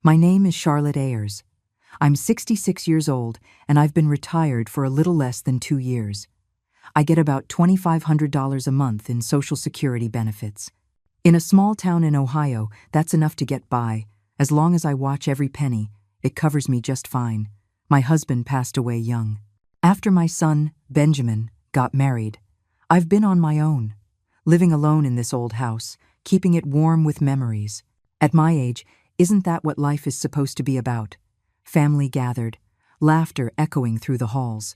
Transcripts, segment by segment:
My name is Charlotte Ayers. I'm 66 years old, and I've been retired for a little less than 2 years. I get about $2,500 a month in Social Security benefits. In a small town in Ohio, that's enough to get by. As long as I watch every penny, it covers me just fine. My husband passed away young. After my son, Benjamin, got married, I've been on my own, living alone in this old house, keeping it warm with memories. At my age, isn't that what life is supposed to be about? Family gathered, laughter echoing through the halls.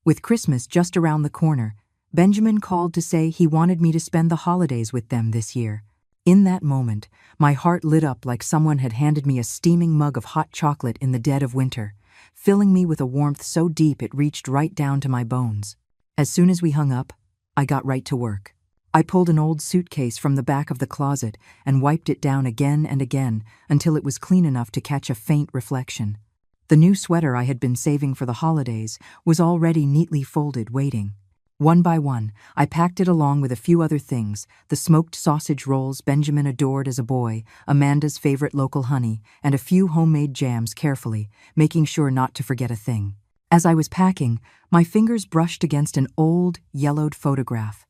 With Christmas just around the corner, Benjamin called to say he wanted me to spend the holidays with them this year. In that moment, my heart lit up like someone had handed me a steaming mug of hot chocolate in the dead of winter, filling me with a warmth so deep it reached right down to my bones. As soon as we hung up, I got right to work. I pulled an old suitcase from the back of the closet and wiped it down again and again until it was clean enough to catch a faint reflection. The new sweater I had been saving for the holidays was already neatly folded, waiting. One by one, I packed it along with a few other things: the smoked sausage rolls Benjamin adored as a boy, Amanda's favorite local honey, and a few homemade jams carefully, making sure not to forget a thing. As I was packing, my fingers brushed against an old, yellowed photograph.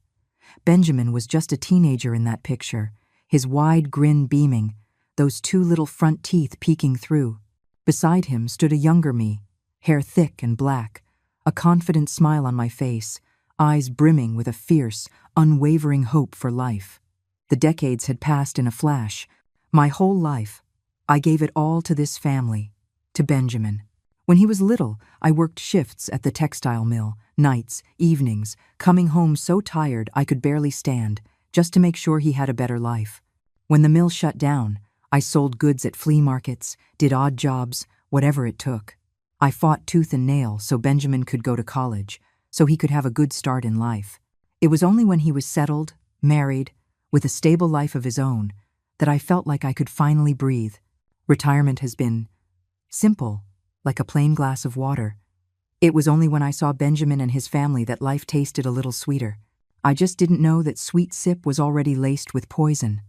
Benjamin was just a teenager in that picture, his wide grin beaming, those two little front teeth peeking through. Beside him stood a younger me, hair thick and black, a confident smile on my face, eyes brimming with a fierce, unwavering hope for life. The decades had passed in a flash. My whole life, I gave it all to this family, to Benjamin. When he was little, I worked shifts at the textile mill, nights, evenings, coming home so tired I could barely stand, just to make sure he had a better life. When the mill shut down, I sold goods at flea markets, did odd jobs, whatever it took. I fought tooth and nail so Benjamin could go to college, so he could have a good start in life. It was only when he was settled, married, with a stable life of his own, that I felt like I could finally breathe. Retirement has been simple, like a plain glass of water. It was only when I saw Benjamin and his family that life tasted a little sweeter. I just didn't know that sweet sip was already laced with poison.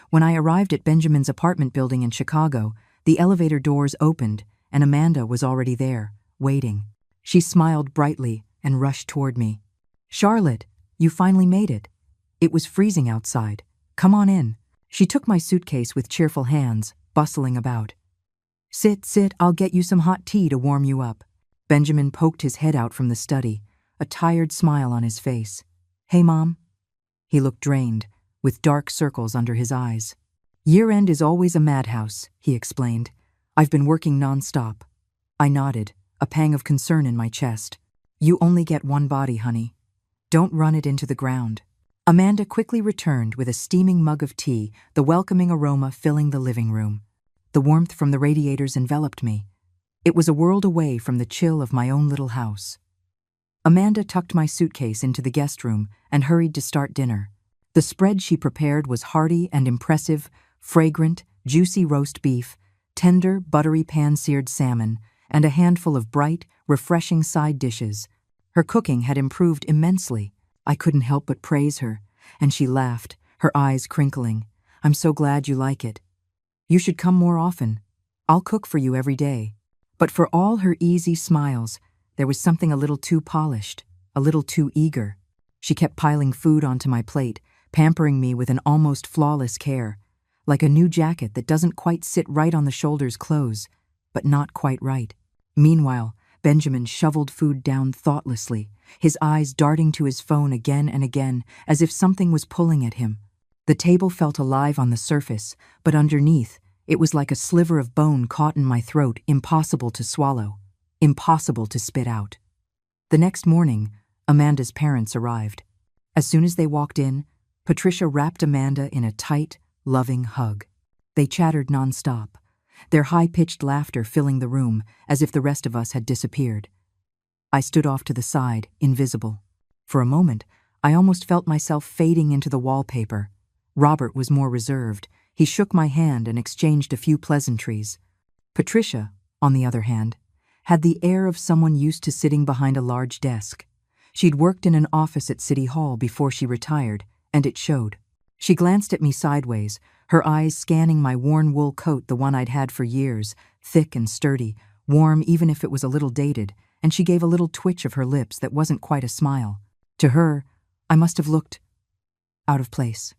When I arrived at Benjamin's apartment building in Chicago, the elevator doors opened and Amanda was already there, waiting. She smiled brightly and rushed toward me. "Charlotte, you finally made it. It was freezing outside. Come on in." She took my suitcase with cheerful hands, bustling about. Sit, I'll get you some hot tea to warm you up." Benjamin poked his head out from the study, a tired smile on his face. "Hey, Mom." He looked drained, with dark circles under his eyes. "Year-end is always a madhouse," he explained. "I've been working non-stop." I nodded, a pang of concern in my chest. "You only get one body, honey. Don't run it into the ground." Amanda quickly returned with a steaming mug of tea, the welcoming aroma filling the living room. The warmth from the radiators enveloped me. It was a world away from the chill of my own little house. Amanda tucked my suitcase into the guest room and hurried to start dinner. The spread she prepared was hearty and impressive: fragrant, juicy roast beef, tender, buttery pan-seared salmon, and a handful of bright, refreshing side dishes. Her cooking had improved immensely. I couldn't help but praise her, and she laughed, her eyes crinkling. "I'm so glad you like it. You should come more often. I'll cook for you every day." But for all her easy smiles, there was something a little too polished, a little too eager. She kept piling food onto my plate, pampering me with an almost flawless care, like a new jacket that doesn't quite sit right on the shoulders close, but not quite right. Meanwhile, Benjamin shoveled food down thoughtlessly, his eyes darting to his phone again and again, as if something was pulling at him. The table felt alive on the surface, but underneath, it was like a sliver of bone caught in my throat, impossible to swallow, impossible to spit out. The next morning, Amanda's parents arrived. As soon as they walked in, Patricia wrapped Amanda in a tight, loving hug. They chattered nonstop, their high-pitched laughter filling the room as if the rest of us had disappeared. I stood off to the side, invisible. For a moment, I almost felt myself fading into the wallpaper. Robert was more reserved. He shook my hand and exchanged a few pleasantries. Patricia, on the other hand, had the air of someone used to sitting behind a large desk. She'd worked in an office at City Hall before she retired, and it showed. She glanced at me sideways, her eyes scanning my worn wool coat, the one I'd had for years, thick and sturdy, warm even if it was a little dated, and she gave a little twitch of her lips that wasn't quite a smile. To her, I must have looked out of place.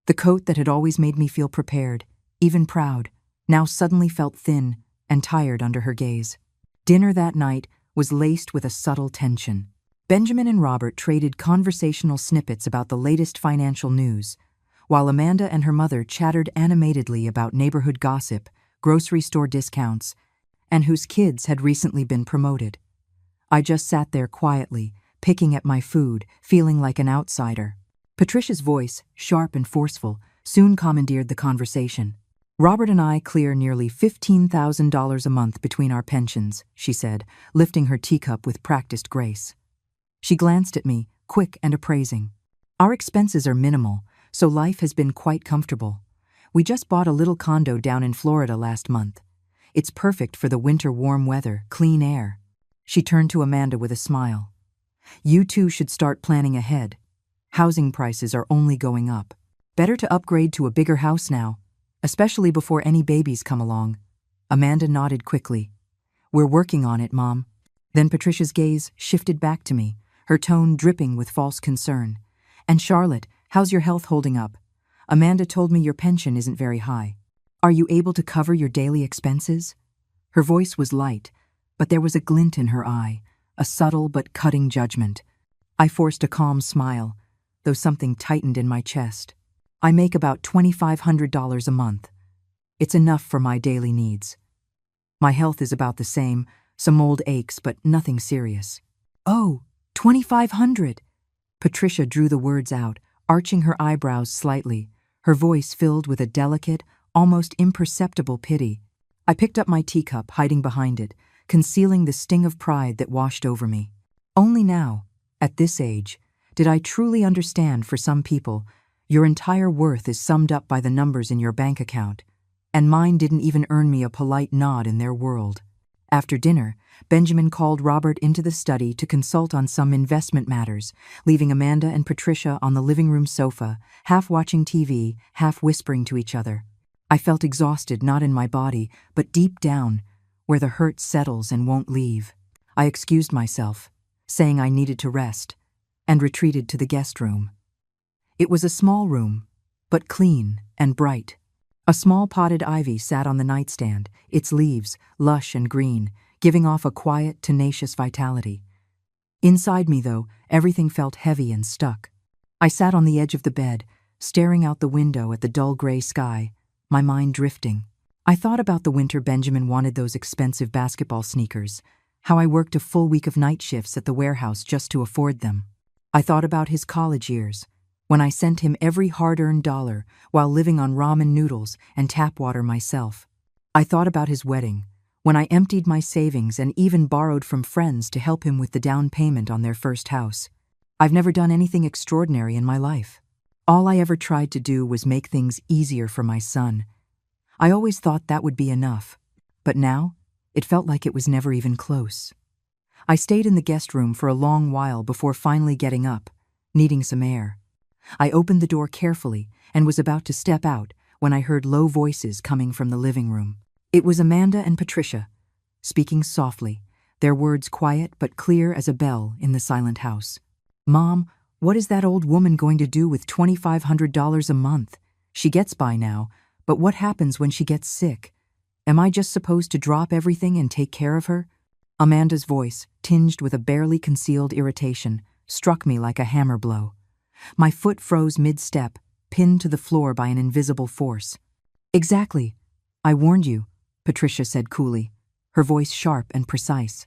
The coat that had always made me feel prepared, even proud, now suddenly felt thin and tired under her gaze. Dinner that night was laced with a subtle tension. Benjamin and Robert traded conversational snippets about the latest financial news, while Amanda and her mother chattered animatedly about neighborhood gossip, grocery store discounts, and whose kids had recently been promoted. I just sat there quietly, picking at my food, feeling like an outsider. Patricia's voice, sharp and forceful, soon commandeered the conversation. "Robert and I clear nearly $15,000 a month between our pensions," she said, lifting her teacup with practiced grace. She glanced at me, quick and appraising. "Our expenses are minimal, so life has been quite comfortable. We just bought a little condo down in Florida last month. It's perfect for the winter warm weather, clean air." She turned to Amanda with a smile. "You two should start planning ahead. Housing prices are only going up. Better to upgrade to a bigger house now, especially before any babies come along." Amanda nodded quickly. "We're working on it, Mom." Then Patricia's gaze shifted back to me, her tone dripping with false concern. "And Charlotte, how's your health holding up? Amanda told me your pension isn't very high. Are you able to cover your daily expenses?" Her voice was light, but there was a glint in her eye, a subtle but cutting judgment. I forced a calm smile, though something tightened in my chest. "I make about $2,500 a month. It's enough for my daily needs. My health is about the same, some old aches, but nothing serious." "Oh, 2,500! Patricia drew the words out, arching her eyebrows slightly, her voice filled with a delicate, almost imperceptible pity. I picked up my teacup, hiding behind it, concealing the sting of pride that washed over me. Only now, at this age, did I truly understand, for some people, your entire worth is summed up by the numbers in your bank account, and mine didn't even earn me a polite nod in their world. After dinner, Benjamin called Robert into the study to consult on some investment matters, leaving Amanda and Patricia on the living room sofa, half watching TV, half whispering to each other. I felt exhausted, not in my body, but deep down, where the hurt settles and won't leave. I excused myself, saying I needed to rest, and retreated to the guest room. It was a small room, but clean and bright. A small potted ivy sat on the nightstand, its leaves, lush and green, giving off a quiet, tenacious vitality. Inside me, though, everything felt heavy and stuck. I sat on the edge of the bed, staring out the window at the dull gray sky, my mind drifting. I thought about the winter Benjamin wanted those expensive basketball sneakers, how I worked a full week of night shifts at the warehouse just to afford them. I thought about his college years, when I sent him every hard-earned dollar while living on ramen noodles and tap water myself. I thought about his wedding, when I emptied my savings and even borrowed from friends to help him with the down payment on their first house. I've never done anything extraordinary in my life. All I ever tried to do was make things easier for my son. I always thought that would be enough, but now it felt like it was never even close. I stayed in the guest room for a long while before finally getting up, needing some air. I opened the door carefully and was about to step out when I heard low voices coming from the living room. It was Amanda and Patricia, speaking softly, their words quiet but clear as a bell in the silent house. "Mom, what is that old woman going to do with $2,500 a month? She gets by now, but what happens when she gets sick? Am I just supposed to drop everything and take care of her?" Amanda's voice, tinged with a barely concealed irritation, struck me like a hammer blow. My foot froze mid-step, pinned to the floor by an invisible force. "Exactly. I warned you," Patricia said coolly, her voice sharp and precise.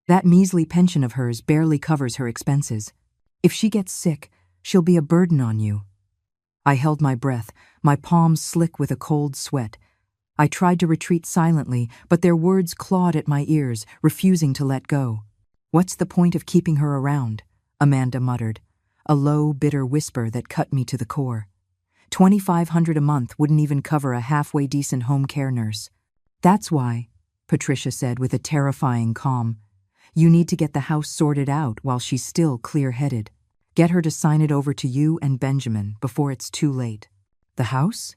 "That measly pension of hers barely covers her expenses. If she gets sick, she'll be a burden on you." I held my breath, my palms slick with a cold sweat. I tried to retreat silently, but their words clawed at my ears, refusing to let go. "What's the point of keeping her around?" Amanda muttered, a low, bitter whisper that cut me to the core. $2,500 a month wouldn't even cover a halfway decent home care nurse. "That's why," Patricia said with a terrifying calm, "you need to get the house sorted out while she's still clear-headed. Get her to sign it over to you and Benjamin before it's too late." "The house?"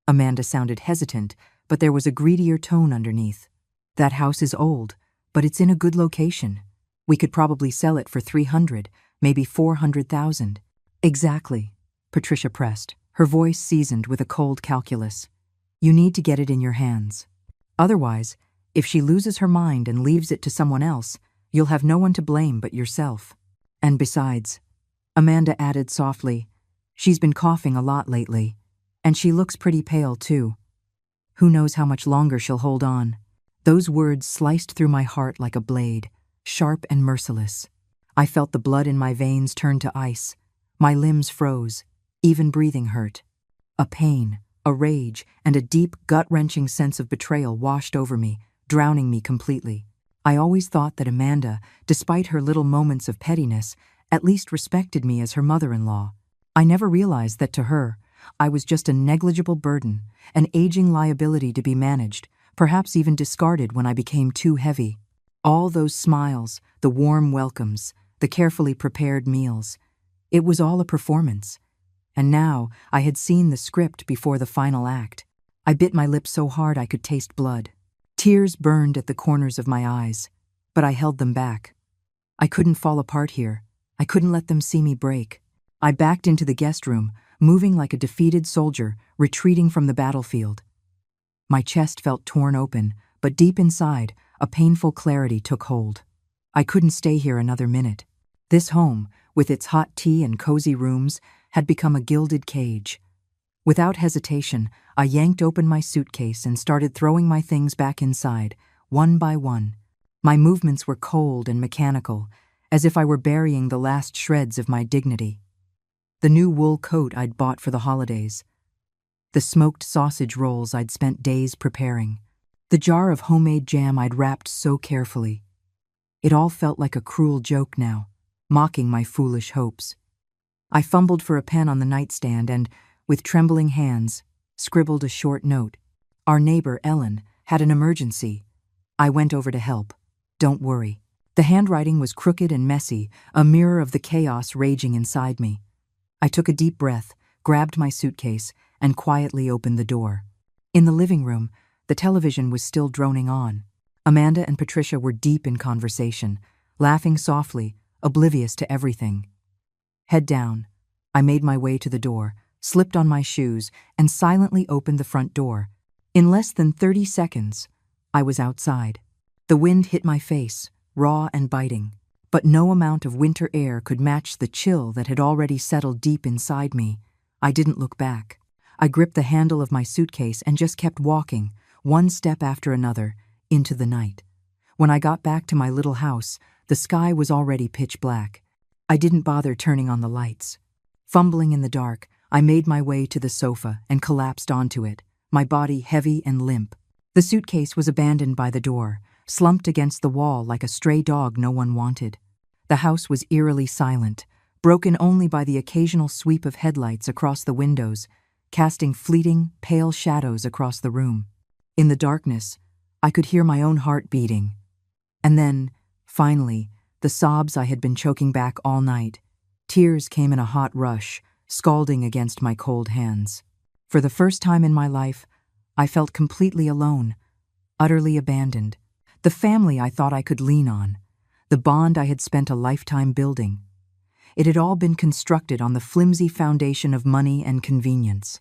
Amanda sounded hesitant, but there was a greedier tone underneath. That house is old, but it's in a good location. We could probably sell it for 300, maybe 400,000. Exactly, Patricia pressed, her voice seasoned with a cold calculus. You need to get it in your hands. Otherwise, if she loses her mind and leaves it to someone else, you'll have no one to blame but yourself. And besides, Amanda added softly, she's been coughing a lot lately, and she looks pretty pale too. Who knows how much longer she'll hold on. Those words sliced through my heart like a blade, sharp and merciless. I felt the blood in my veins turn to ice. My limbs froze. Even breathing hurt. A pain, a rage, and a deep, gut-wrenching sense of betrayal washed over me, drowning me completely. I always thought that Amanda, despite her little moments of pettiness, at least respected me as her mother-in-law. I never realized that to her, I was just a negligible burden, an aging liability to be managed, perhaps even discarded when I became too heavy. All those smiles, the warm welcomes, the carefully prepared meals. It was all a performance. And now I had seen the script before the final act. I bit my lip so hard I could taste blood. Tears burned at the corners of my eyes, but I held them back. I couldn't fall apart here. I couldn't let them see me break. I backed into the guest room, moving like a defeated soldier, retreating from the battlefield. My chest felt torn open, but deep inside, a painful clarity took hold. I couldn't stay here another minute. This home, with its hot tea and cozy rooms, had become a gilded cage. Without hesitation, I yanked open my suitcase and started throwing my things back inside, one by one. My movements were cold and mechanical, as if I were burying the last shreds of my dignity. The new wool coat I'd bought for the holidays. The smoked sausage rolls I'd spent days preparing. The jar of homemade jam I'd wrapped so carefully. It all felt like a cruel joke now, mocking my foolish hopes. I fumbled for a pen on the nightstand and, with trembling hands, scribbled a short note. Our neighbor, Ellen, had an emergency. I went over to help. Don't worry. The handwriting was crooked and messy, a mirror of the chaos raging inside me. I took a deep breath, grabbed my suitcase, and quietly opened the door. In the living room, the television was still droning on. Amanda and Patricia were deep in conversation, laughing softly, oblivious to everything. Head down, I made my way to the door, slipped on my shoes, and silently opened the front door. In less than 30 seconds, I was outside. The wind hit my face, raw and biting, but no amount of winter air could match the chill that had already settled deep inside me. I didn't look back. I gripped the handle of my suitcase and just kept walking, one step after another, into the night. When I got back to my little house, the sky was already pitch black. I didn't bother turning on the lights. Fumbling in the dark, I made my way to the sofa and collapsed onto it, my body heavy and limp. The suitcase was abandoned by the door, slumped against the wall like a stray dog no one wanted. The house was eerily silent, broken only by the occasional sweep of headlights across the windows, casting fleeting, pale shadows across the room. In the darkness, I could hear my own heart beating. And then, finally, the sobs I had been choking back all night. Tears came in a hot rush, scalding against my cold hands. For the first time in my life, I felt completely alone, utterly abandoned. The family I thought I could lean on, the bond I had spent a lifetime building. It had all been constructed on the flimsy foundation of money and convenience.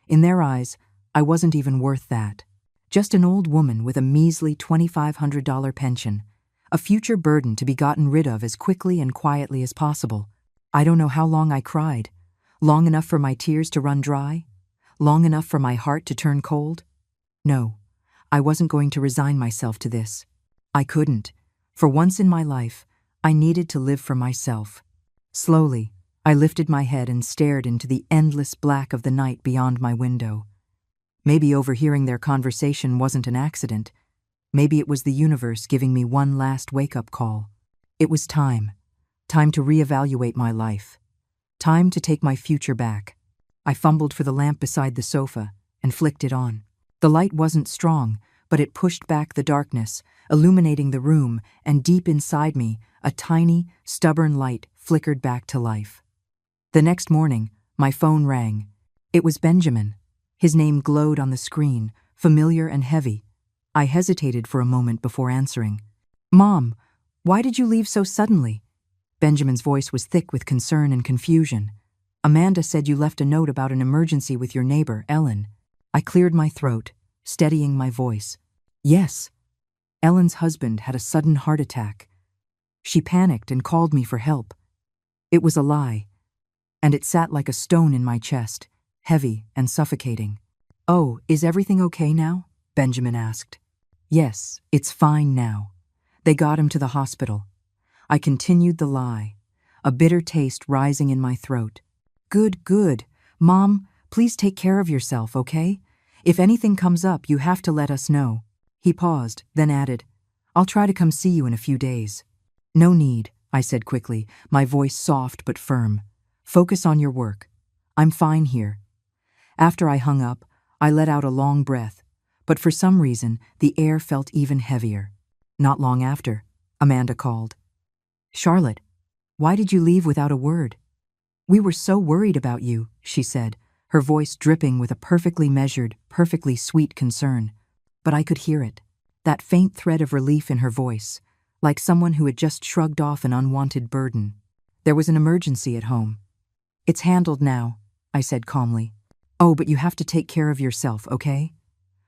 In their eyes, I wasn't even worth that. Just an old woman with a measly $2,500 pension, a future burden to be gotten rid of as quickly and quietly as possible. I don't know how long I cried. Long enough for my tears to run dry? Long enough for my heart to turn cold? No, I wasn't going to resign myself to this. I couldn't. For once in my life, I needed to live for myself. Slowly, I lifted my head and stared into the endless black of the night beyond my window. Maybe overhearing their conversation wasn't an accident. Maybe it was the universe giving me one last wake-up call. It was time. Time to reevaluate my life. Time to take my future back. I fumbled for the lamp beside the sofa and flicked it on. The light wasn't strong, but it pushed back the darkness, illuminating the room, and deep inside me, a tiny, stubborn light flickered back to life. The next morning, my phone rang. It was Benjamin. His name glowed on the screen, familiar and heavy. I hesitated for a moment before answering. "Mom, why did you leave so suddenly?" Benjamin's voice was thick with concern and confusion. "Amanda said you left a note about an emergency with your neighbor, Ellen." I cleared my throat, steadying my voice. "Yes. Ellen's husband had a sudden heart attack. She panicked and called me for help. It was a lie, and it sat like a stone in my chest, heavy and suffocating." "Oh, is everything okay now?" Benjamin asked. "Yes, it's fine now. They got him to the hospital." I continued the lie, a bitter taste rising in my throat. "Good, good. Mom, please take care of yourself, okay? If anything comes up, you have to let us know." He paused, then added, "I'll try to come see you in a few days." "No need," I said quickly, my voice soft but firm. "Focus on your work. I'm fine here." After I hung up, I let out a long breath, but for some reason, the air felt even heavier. Not long after, Amanda called. "Charlotte, why did you leave without a word?" "We were so worried about you," she said, her voice dripping with a perfectly measured, perfectly sweet concern. But I could hear it, that faint thread of relief in her voice, like someone who had just shrugged off an unwanted burden. "There was an emergency at home." "It's handled now," I said calmly. "Oh, but you have to take care of yourself, okay?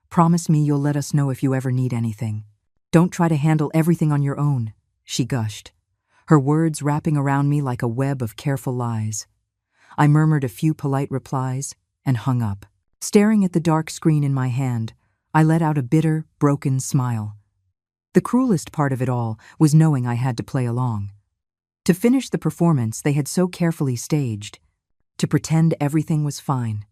Promise me you'll let us know if you ever need anything. Don't try to handle everything on your own," she gushed, her words wrapping around me like a web of careful lies. I murmured a few polite replies and hung up. Staring at the dark screen in my hand, I let out a bitter, broken smile. The cruelest part of it all was knowing I had to play along. To finish the performance they had so carefully staged, to pretend everything was fine.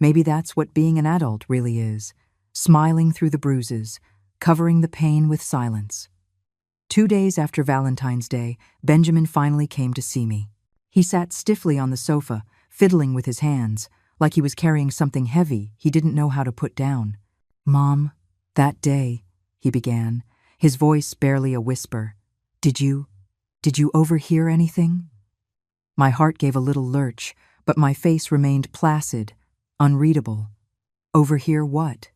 Maybe that's what being an adult really is, smiling through the bruises, covering the pain with silence. 2 days after Valentine's Day, Benjamin finally came to see me. He sat stiffly on the sofa, fiddling with his hands, like he was carrying something heavy he didn't know how to put down. "Mom, that day," he began, his voice barely a whisper. Did you overhear anything?" My heart gave a little lurch, but my face remained placid, unreadable. "Overhear what?"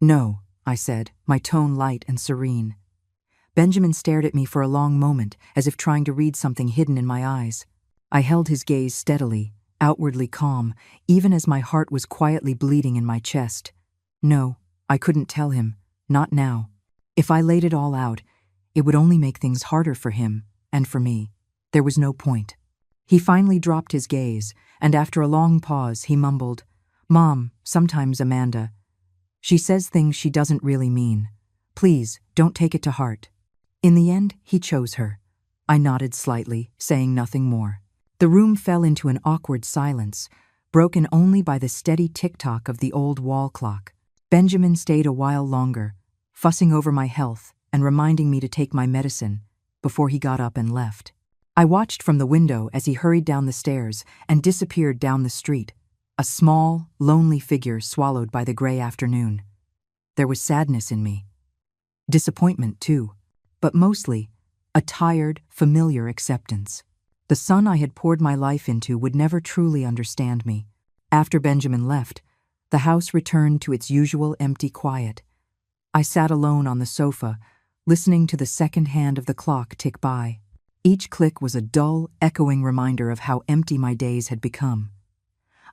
"No," I said, my tone light and serene. Benjamin stared at me for a long moment, as if trying to read something hidden in my eyes. I held his gaze steadily, outwardly calm, even as my heart was quietly bleeding in my chest. No, I couldn't tell him, not now. If I laid it all out, it would only make things harder for him and for me. There was no point. He finally dropped his gaze, and after a long pause, he mumbled, "Mom, sometimes Amanda. She says things she doesn't really mean. Please, don't take it to heart." In the end, he chose her. I nodded slightly, saying nothing more. The room fell into an awkward silence, broken only by the steady tick-tock of the old wall clock. Benjamin stayed a while longer, fussing over my health and reminding me to take my medicine, before he got up and left. I watched from the window as he hurried down the stairs and disappeared down the street, a small, lonely figure swallowed by the gray afternoon. There was sadness in me. Disappointment, too, but mostly a tired, familiar acceptance. The son I had poured my life into would never truly understand me. After Benjamin left, the house returned to its usual empty quiet. I sat alone on the sofa, listening to the second hand of the clock tick by. Each click was a dull, echoing reminder of how empty my days had become.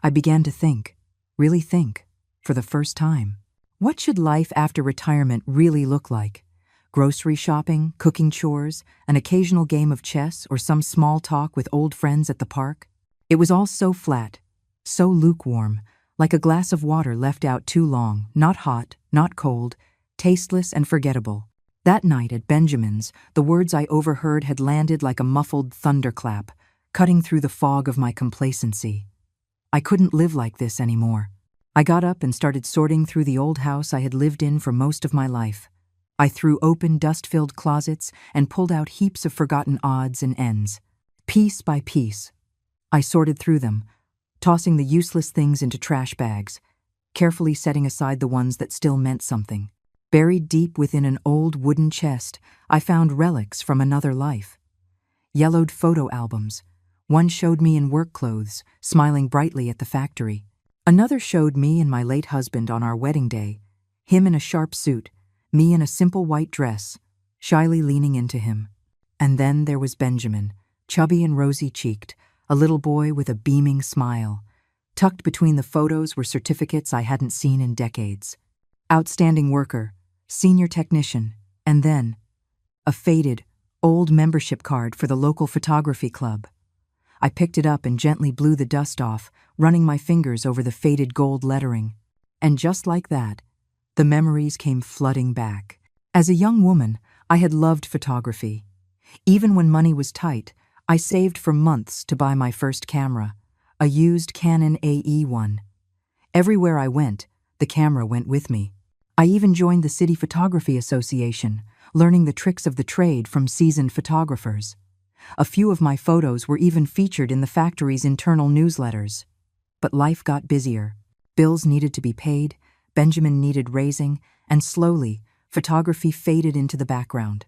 I began to think, really think, for the first time. What should life after retirement really look like? Grocery shopping, cooking chores, an occasional game of chess, or some small talk with old friends at the park? It was all so flat, so lukewarm, like a glass of water left out too long, not hot, not cold, tasteless and forgettable. That night at Benjamin's, the words I overheard had landed like a muffled thunderclap, cutting through the fog of my complacency. I couldn't live like this anymore. I got up and started sorting through the old house I had lived in for most of my life. I threw open dust-filled closets and pulled out heaps of forgotten odds and ends. Piece by piece, I sorted through them, tossing the useless things into trash bags, carefully setting aside the ones that still meant something. Buried deep within an old wooden chest, I found relics from another life. Yellowed photo albums. One showed me in work clothes, smiling brightly at the factory. Another showed me and my late husband on our wedding day, him in a sharp suit, me in a simple white dress, shyly leaning into him. And then there was Benjamin, chubby and rosy-cheeked, a little boy with a beaming smile. Tucked between the photos were certificates I hadn't seen in decades. Outstanding worker, senior technician, and then a faded, old membership card for the local photography club. I picked it up and gently blew the dust off, running my fingers over the faded gold lettering. And just like that, the memories came flooding back. As a young woman, I had loved photography. Even when money was tight, I saved for months to buy my first camera, a used Canon AE1. Everywhere I went, the camera went with me. I even joined the City Photography Association, learning the tricks of the trade from seasoned photographers. A few of my photos were even featured in the factory's internal newsletters. But life got busier. Bills needed to be paid, Benjamin needed raising, and slowly, photography faded into the background.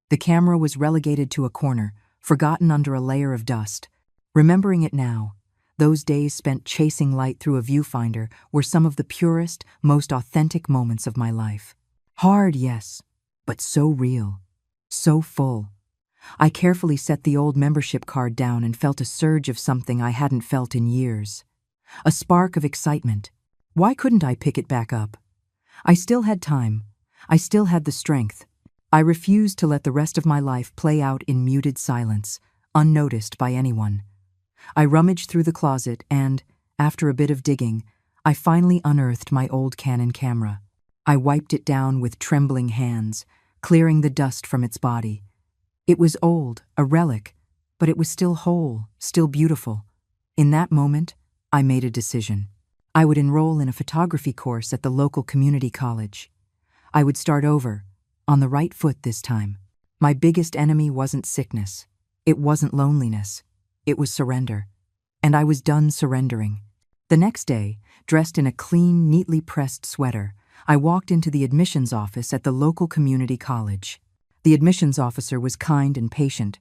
The camera was relegated to a corner, forgotten under a layer of dust. Remembering it now, those days spent chasing light through a viewfinder were some of the purest, most authentic moments of my life. Hard, yes, but so real, so full. I carefully set the old membership card down and felt a surge of something I hadn't felt in years. A spark of excitement. Why couldn't I pick it back up? I still had time. I still had the strength. I refused to let the rest of my life play out in muted silence, unnoticed by anyone. I rummaged through the closet and, after a bit of digging, I finally unearthed my old Canon camera. I wiped it down with trembling hands, clearing the dust from its body. It was old, a relic, but it was still whole, still beautiful. In that moment, I made a decision. I would enroll in a photography course at the local community college. I would start over, on the right foot this time. My biggest enemy wasn't sickness. It wasn't loneliness. It was surrender. And I was done surrendering. The next day, dressed in a clean, neatly pressed sweater, I walked into the admissions office at the local community college. The admissions officer was kind and patient,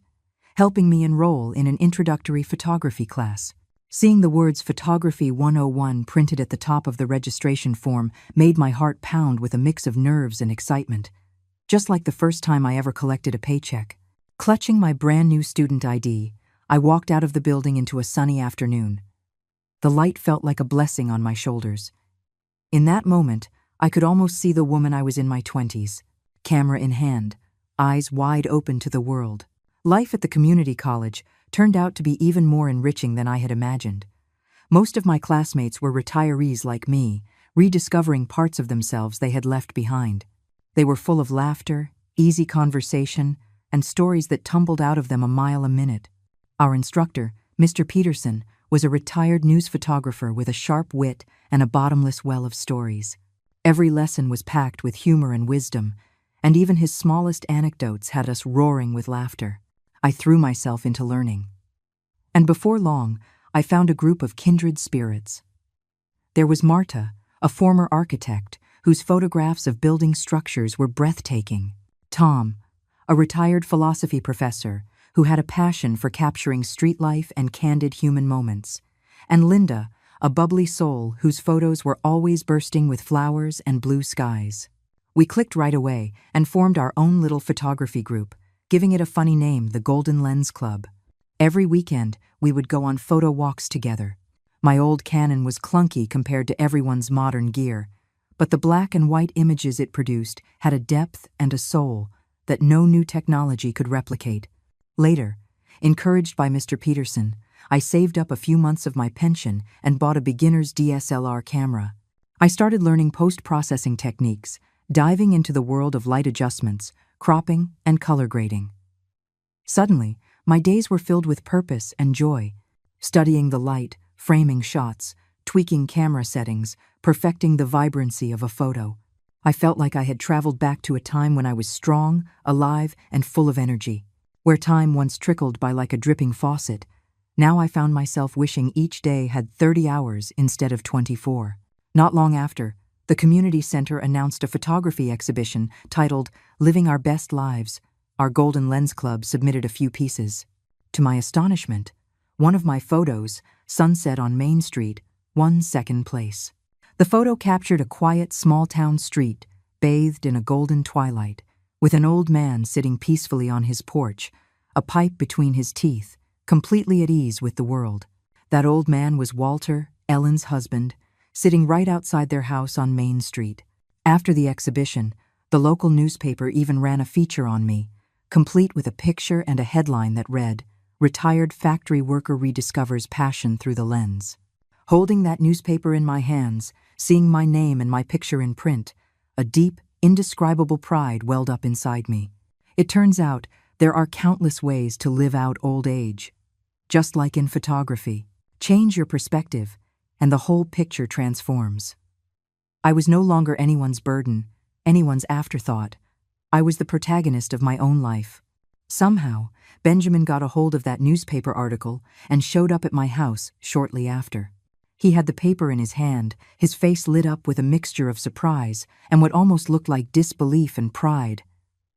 helping me enroll in an introductory photography class. Seeing the words Photography 101 printed at the top of the registration form made my heart pound with a mix of nerves and excitement, just like the first time I ever collected a paycheck. Clutching my brand new student ID, I walked out of the building into a sunny afternoon. The light felt like a blessing on my shoulders. In that moment, I could almost see the woman I was in my 20s, camera in hand, eyes wide open to the world. Life at the community college turned out to be even more enriching than I had imagined. Most of my classmates were retirees like me, rediscovering parts of themselves they had left behind. They were full of laughter, easy conversation, and stories that tumbled out of them a mile a minute. Our instructor, Mr. Peterson, was a retired news photographer with a sharp wit and a bottomless well of stories. Every lesson was packed with humor and wisdom, and even his smallest anecdotes had us roaring with laughter. I threw myself into learning. And before long, I found a group of kindred spirits. There was Marta, a former architect, whose photographs of building structures were breathtaking. Tom, a retired philosophy professor who had a passion for capturing street life and candid human moments. And Linda, a bubbly soul whose photos were always bursting with flowers and blue skies. We clicked right away and formed our own little photography group, giving it a funny name, the Golden Lens Club. Every weekend, we would go on photo walks together. My old Canon was clunky compared to everyone's modern gear, but the black and white images it produced had a depth and a soul that no new technology could replicate. Later, encouraged by Mr. Peterson, I saved up a few months of my pension and bought a beginner's DSLR camera. I started learning post-processing techniques, diving into the world of light adjustments, cropping, and color grading. Suddenly, my days were filled with purpose and joy, studying the light, framing shots, tweaking camera settings, perfecting the vibrancy of a photo. I felt like I had traveled back to a time when I was strong, alive, and full of energy. Where time once trickled by like a dripping faucet, now I found myself wishing each day had 30 hours instead of 24. Not long after, the community center announced a photography exhibition titled Living Our Best Lives. Our Golden Lens Club submitted a few pieces. To my astonishment, one of my photos, Sunset on Main Street, 1 second place. The photo captured a quiet small-town street, bathed in a golden twilight, with an old man sitting peacefully on his porch, a pipe between his teeth, completely at ease with the world. That old man was Walter, Ellen's husband, sitting right outside their house on Main Street. After the exhibition, the local newspaper even ran a feature on me, complete with a picture and a headline that read, "Retired factory worker rediscovers passion through the lens." Holding that newspaper in my hands, seeing my name and my picture in print, a deep, indescribable pride welled up inside me. It turns out there are countless ways to live out old age. Just like in photography, change your perspective, and the whole picture transforms. I was no longer anyone's burden, anyone's afterthought. I was the protagonist of my own life. Somehow, Benjamin got a hold of that newspaper article and showed up at my house shortly after. He had the paper in his hand, his face lit up with a mixture of surprise and what almost looked like disbelief and pride.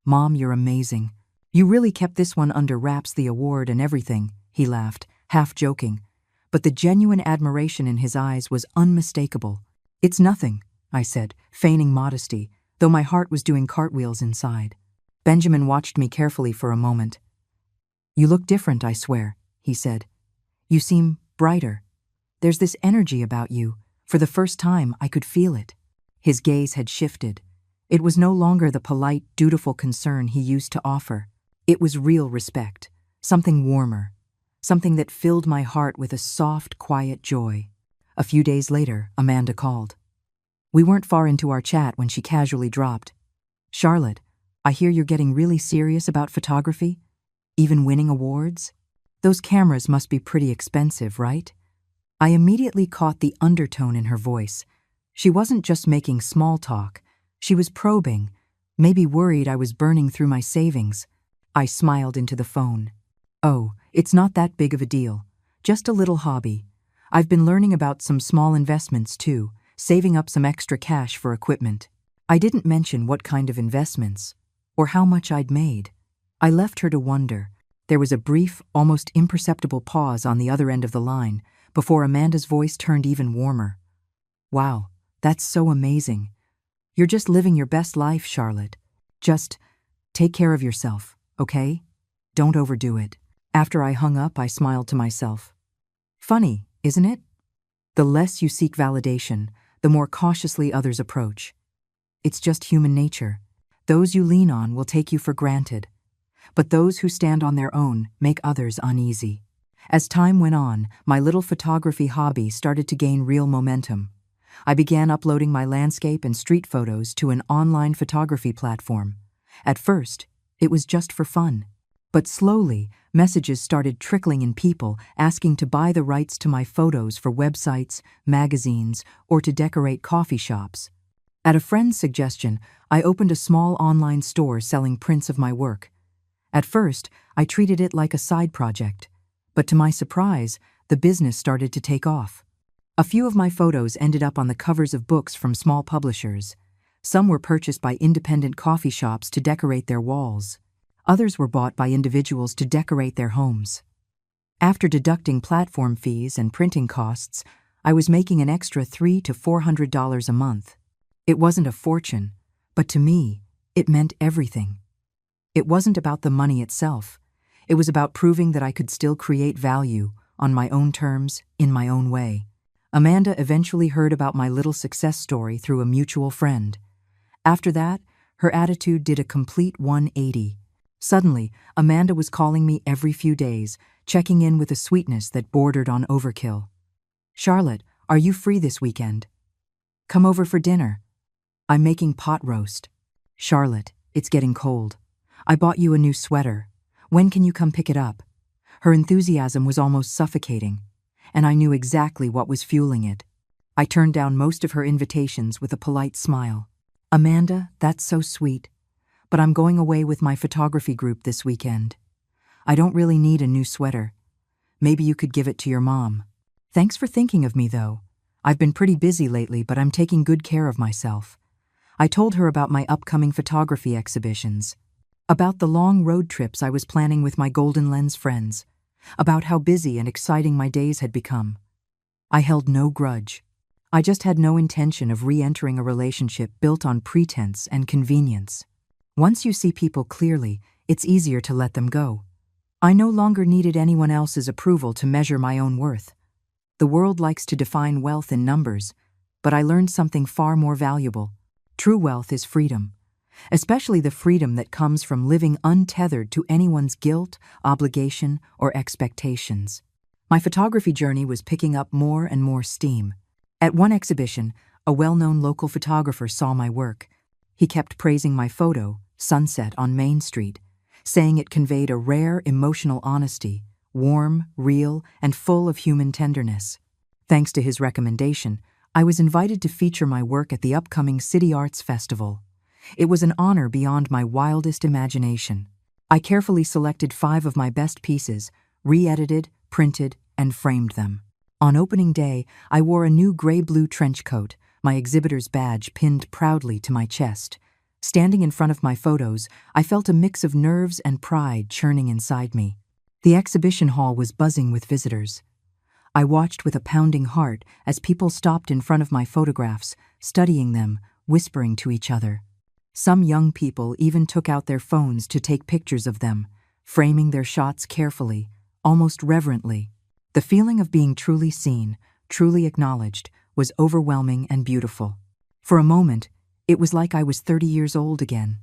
"Mom, you're amazing. You really kept this one under wraps, the award and everything," he laughed, half joking. But the genuine admiration in his eyes was unmistakable. "It's nothing," I said, feigning modesty, though my heart was doing cartwheels inside. Benjamin watched me carefully for a moment. "You look different, I swear," he said. "You seem brighter. There's this energy about you. For the first time, I could feel it." His gaze had shifted. It was no longer the polite, dutiful concern he used to offer. It was real respect, something warmer, something that filled my heart with a soft, quiet joy. A few days later, Amanda called. We weren't far into our chat when she casually dropped, "Charlotte, I hear you're getting really serious about photography? Even winning awards? Those cameras must be pretty expensive, right?" I immediately caught the undertone in her voice. She wasn't just making small talk. She was probing, maybe worried I was burning through my savings. I smiled into the phone. "Oh, it's not that big of a deal. Just a little hobby. I've been learning about some small investments too, saving up some extra cash for equipment." I didn't mention what kind of investments, or how much I'd made. I left her to wonder. There was a brief, almost imperceptible pause on the other end of the line, before Amanda's voice turned even warmer. "Wow, that's so amazing. You're just living your best life, Charlotte. Just take care of yourself, okay? Don't overdo it." After I hung up, I smiled to myself. Funny, isn't it? The less you seek validation, the more cautiously others approach. It's just human nature. Those you lean on will take you for granted. But those who stand on their own make others uneasy. As time went on, my little photography hobby started to gain real momentum. I began uploading my landscape and street photos to an online photography platform. At first, it was just for fun. But slowly, messages started trickling in, people asking to buy the rights to my photos for websites, magazines, or to decorate coffee shops. At a friend's suggestion, I opened a small online store selling prints of my work. At first, I treated it like a side project. But to my surprise, the business started to take off. A few of my photos ended up on the covers of books from small publishers. Some were purchased by independent coffee shops to decorate their walls. Others were bought by individuals to decorate their homes. After deducting platform fees and printing costs, I was making an extra $300 to $400 a month. It wasn't a fortune, but to me, it meant everything. It wasn't about the money itself. It was about proving that I could still create value, on my own terms, in my own way. Amanda eventually heard about my little success story through a mutual friend. After that, her attitude did a complete 180. Suddenly, Amanda was calling me every few days, checking in with a sweetness that bordered on overkill. "Charlotte, are you free this weekend? Come over for dinner. I'm making pot roast. Charlotte, it's getting cold. I bought you a new sweater. When can you come pick it up?" Her enthusiasm was almost suffocating, and I knew exactly what was fueling it. I turned down most of her invitations with a polite smile. "Amanda, that's so sweet, but I'm going away with my photography group this weekend. I don't really need a new sweater. Maybe you could give it to your mom." "Thanks for thinking of me, though. I've been pretty busy lately, but I'm taking good care of myself." I told her about my upcoming photography exhibitions, about the long road trips I was planning with my golden lens friends, about how busy and exciting my days had become. I held no grudge. I just had no intention of re-entering a relationship built on pretense and convenience. Once you see people clearly, it's easier to let them go. I no longer needed anyone else's approval to measure my own worth. The world likes to define wealth in numbers, but I learned something far more valuable. True wealth is freedom, especially the freedom that comes from living untethered to anyone's guilt, obligation, or expectations. My photography journey was picking up more and more steam. At one exhibition, a well-known local photographer saw my work. He kept praising my photo, Sunset on Main Street, saying it conveyed a rare emotional honesty, warm, real, and full of human tenderness. Thanks to his recommendation, I was invited to feature my work at the upcoming City Arts Festival. It was an honor beyond my wildest imagination. I carefully selected 5 of my best pieces, re-edited, printed, and framed them. On opening day, I wore a new gray-blue trench coat, my exhibitor's badge pinned proudly to my chest. Standing in front of my photos, I felt a mix of nerves and pride churning inside me. The exhibition hall was buzzing with visitors. I watched with a pounding heart as people stopped in front of my photographs, studying them, whispering to each other. Some young people even took out their phones to take pictures of them, framing their shots carefully, almost reverently. The feeling of being truly seen, truly acknowledged, was overwhelming and beautiful. For a moment, it was like I was 30 years old again.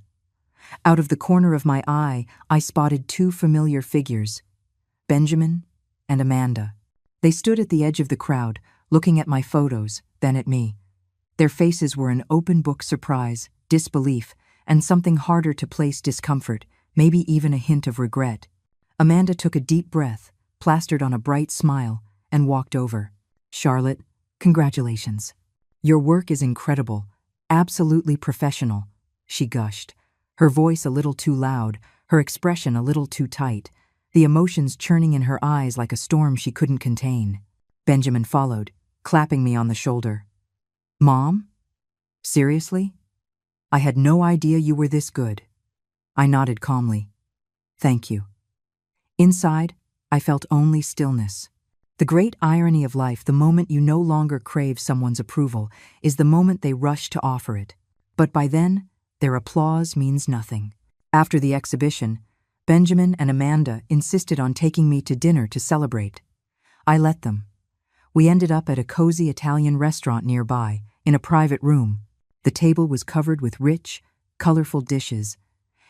Out of the corner of my eye, I spotted 2 familiar figures, Benjamin and Amanda. They stood at the edge of the crowd, looking at my photos, then at me. Their faces were an open book surprise, disbelief, and something harder to place discomfort, maybe even a hint of regret. Amanda took a deep breath, plastered on a bright smile, and walked over. "Charlotte, congratulations. Your work is incredible, absolutely professional," she gushed, her voice a little too loud, her expression a little too tight, the emotions churning in her eyes like a storm she couldn't contain. Benjamin followed, clapping me on the shoulder. "Mom? Seriously? I had no idea you were this good." I nodded calmly. "Thank you." Inside, I felt only stillness. The great irony of life, the moment you no longer crave someone's approval, is the moment they rush to offer it. But by then, their applause means nothing. After the exhibition, Benjamin and Amanda insisted on taking me to dinner to celebrate. I let them. We ended up at a cozy Italian restaurant nearby, in a private room. The table was covered with rich, colorful dishes,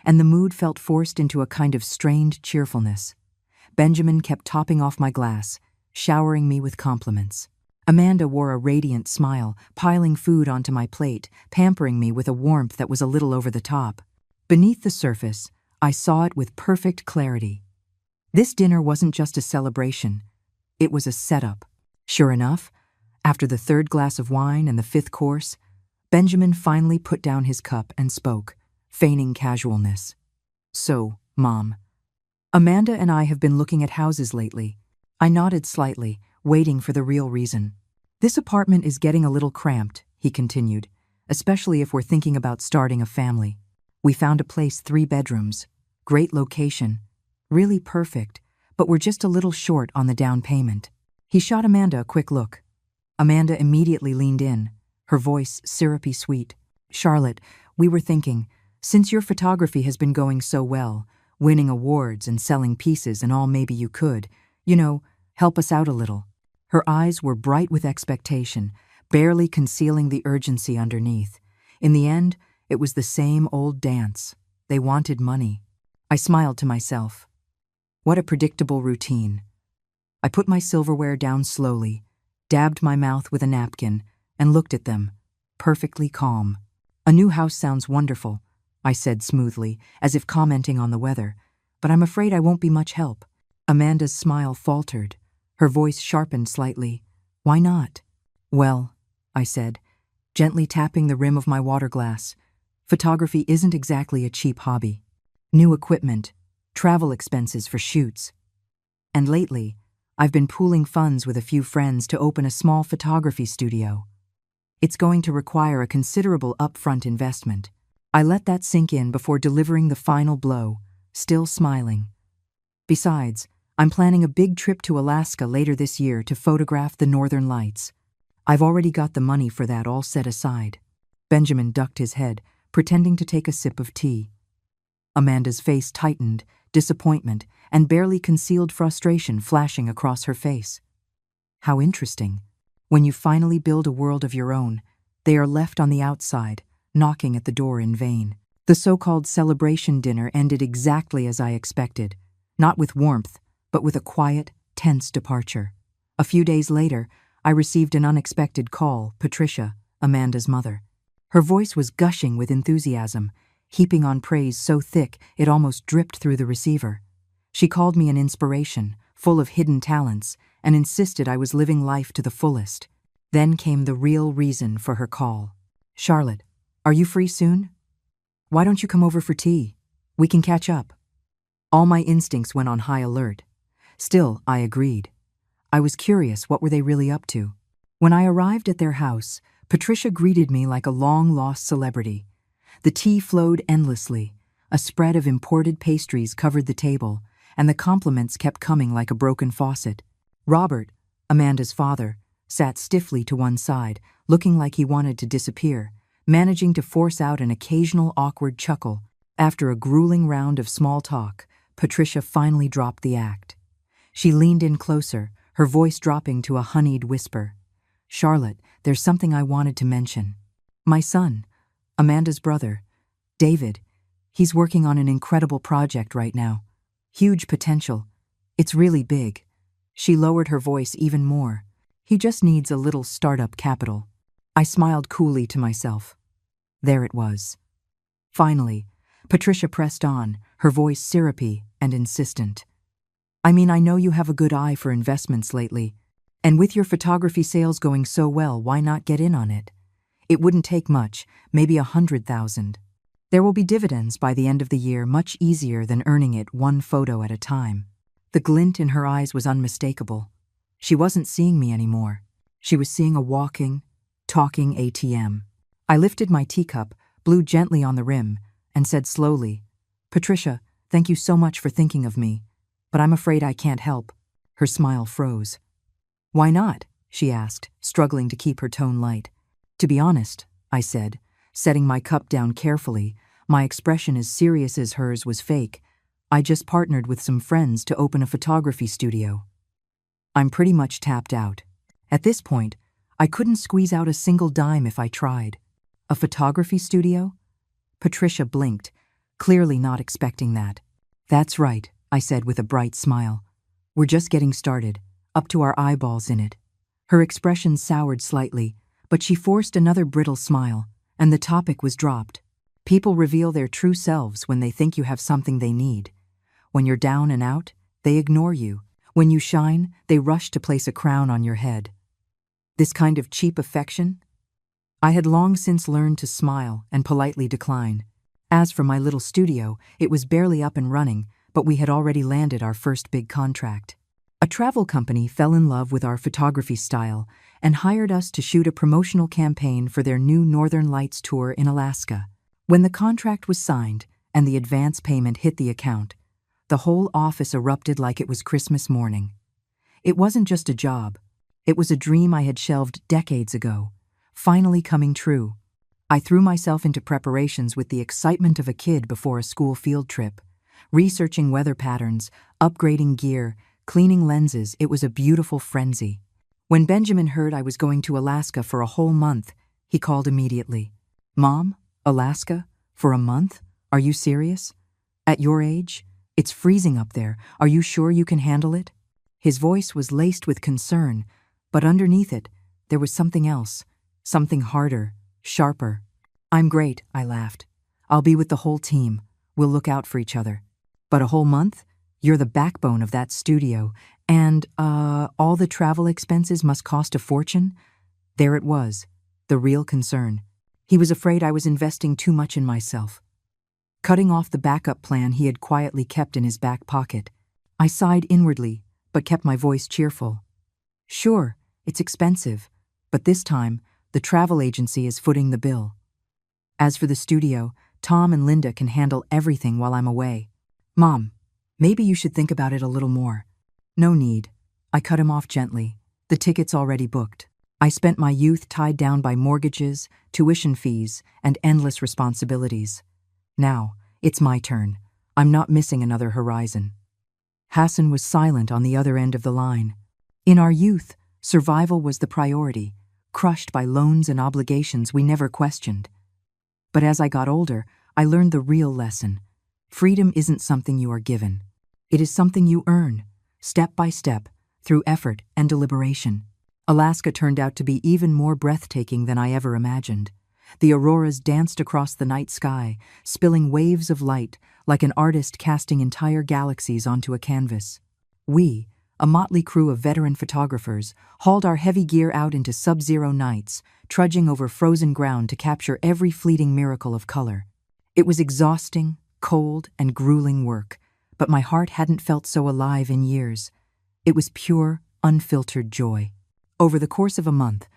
and the mood felt forced into a kind of strained cheerfulness. Benjamin kept topping off my glass, showering me with compliments. Amanda wore a radiant smile, piling food onto my plate, pampering me with a warmth that was a little over the top. Beneath the surface, I saw it with perfect clarity. This dinner wasn't just a celebration, it was a setup. Sure enough, after the 3rd glass of wine and the 5th course, Benjamin finally put down his cup and spoke, feigning casualness. "So, Mom, Amanda and I have been looking at houses lately." I nodded slightly, waiting for the real reason. "This apartment is getting a little cramped," he continued, "especially if we're thinking about starting a family. We found a place 3 bedrooms, great location, really perfect, but we're just a little short on the down payment." He shot Amanda a quick look. Amanda immediately leaned in, her voice syrupy sweet. "Charlotte, we were thinking, since your photography has been going so well, winning awards and selling pieces and all, maybe you could, help us out a little." Her eyes were bright with expectation, barely concealing the urgency underneath. In the end, it was the same old dance. They wanted money. I smiled to myself. What a predictable routine. I put my silverware down slowly, dabbed my mouth with a napkin, and looked at them, perfectly calm. "A new house sounds wonderful," I said smoothly, as if commenting on the weather, "but I'm afraid I won't be much help." Amanda's smile faltered. Her voice sharpened slightly. "Why not?" "Well," I said, gently tapping the rim of my water glass, "photography isn't exactly a cheap hobby. New equipment, travel expenses for shoots. And lately, I've been pooling funds with a few friends to open a small photography studio. It's going to require a considerable upfront investment." I let that sink in before delivering the final blow, still smiling. "Besides, I'm planning a big trip to Alaska later this year to photograph the northern lights. I've already got the money for that all set aside." Benjamin ducked his head, pretending to take a sip of tea. Amanda's face tightened, disappointment and barely concealed frustration flashing across her face. "How interesting. When you finally build a world of your own, they are left on the outside, knocking at the door in vain." The so-called celebration dinner ended exactly as I expected, not with warmth, but with a quiet, tense departure. A few days later, I received an unexpected call, Patricia, Amanda's mother. Her voice was gushing with enthusiasm, heaping on praise so thick it almost dripped through the receiver. She called me an inspiration, full of hidden talents, and insisted I was living life to the fullest. Then came the real reason for her call. "Charlotte, are you free soon? Why don't you come over for tea? We can catch up." All my instincts went on high alert. Still, I agreed. I was curious, what were they really up to? When I arrived at their house, Patricia greeted me like a long-lost celebrity. The tea flowed endlessly, a spread of imported pastries covered the table, and the compliments kept coming like a broken faucet. Robert, Amanda's father, sat stiffly to one side, looking like he wanted to disappear, managing to force out an occasional awkward chuckle. After a grueling round of small talk, Patricia finally dropped the act. She leaned in closer, her voice dropping to a honeyed whisper. "Charlotte, there's something I wanted to mention. My son, Amanda's brother, David, he's working on an incredible project right now. Huge potential. It's really big." She lowered her voice even more. "He just needs a little startup capital." I smiled coolly to myself. There it was. Finally, Patricia pressed on, her voice syrupy and insistent. "I mean, I know you have a good eye for investments lately, and with your photography sales going so well, why not get in on it? It wouldn't take much, maybe 100,000. There will be dividends by the end of the year, much easier than earning it one photo at a time." The glint in her eyes was unmistakable. She wasn't seeing me anymore. She was seeing a walking, talking ATM. I lifted my teacup, blew gently on the rim, and said slowly, "Patricia, thank you so much for thinking of me, but I'm afraid I can't help." Her smile froze. "Why not?" she asked, struggling to keep her tone light. "To be honest," I said, setting my cup down carefully, my expression as serious as hers was fake, "I just partnered with some friends to open a photography studio. I'm pretty much tapped out. At this point, I couldn't squeeze out a single dime if I tried." "A photography studio?" Patricia blinked, clearly not expecting that. "That's right," I said with a bright smile. "We're just getting started, up to our eyeballs in it." Her expression soured slightly, but she forced another brittle smile, and the topic was dropped. People reveal their true selves when they think you have something they need. When you're down and out, they ignore you. When you shine, they rush to place a crown on your head. This kind of cheap affection? I had long since learned to smile and politely decline. As for my little studio, it was barely up and running, but we had already landed our first big contract. A travel company fell in love with our photography style and hired us to shoot a promotional campaign for their new Northern Lights tour in Alaska. When the contract was signed and the advance payment hit the account, the whole office erupted like it was Christmas morning. It wasn't just a job. It was a dream I had shelved decades ago, finally coming true. I threw myself into preparations with the excitement of a kid before a school field trip. Researching weather patterns, upgrading gear, cleaning lenses, it was a beautiful frenzy. When Benjamin heard I was going to Alaska for a whole month, he called immediately. "Mom, Alaska? For a month? Are you serious? At your age? It's freezing up there. Are you sure you can handle it?" His voice was laced with concern, but underneath it, there was something else, something harder, sharper. "I'm great," I laughed. "I'll be with the whole team. We'll look out for each other. But a whole month? You're the backbone of that studio, and, all the travel expenses must cost a fortune?" There it was, the real concern. He was afraid I was investing too much in myself, cutting off the backup plan he had quietly kept in his back pocket. I sighed inwardly, but kept my voice cheerful. "Sure, it's expensive, but this time, the travel agency is footing the bill. As for the studio, Tom and Linda can handle everything while I'm away. Mom, maybe you should think about it a little more. No need. I cut him off gently. The ticket's already booked. I spent my youth tied down by mortgages, tuition fees, and endless responsibilities. Now, it's my turn. I'm not missing another horizon. Hassan was silent on the other end of the line. In our youth, survival was the priority, crushed by loans and obligations we never questioned. But as I got older, I learned the real lesson. Freedom isn't something you are given. It is something you earn, step by step, through effort and deliberation. Alaska turned out to be even more breathtaking than I ever imagined. The auroras danced across the night sky, spilling waves of light like an artist casting entire galaxies onto a canvas. We, a motley crew of veteran photographers, hauled our heavy gear out into sub-zero nights, trudging over frozen ground to capture every fleeting miracle of color. It was exhausting, cold, and grueling work, but my heart hadn't felt so alive in years. It was pure, unfiltered joy. Over the course of a month,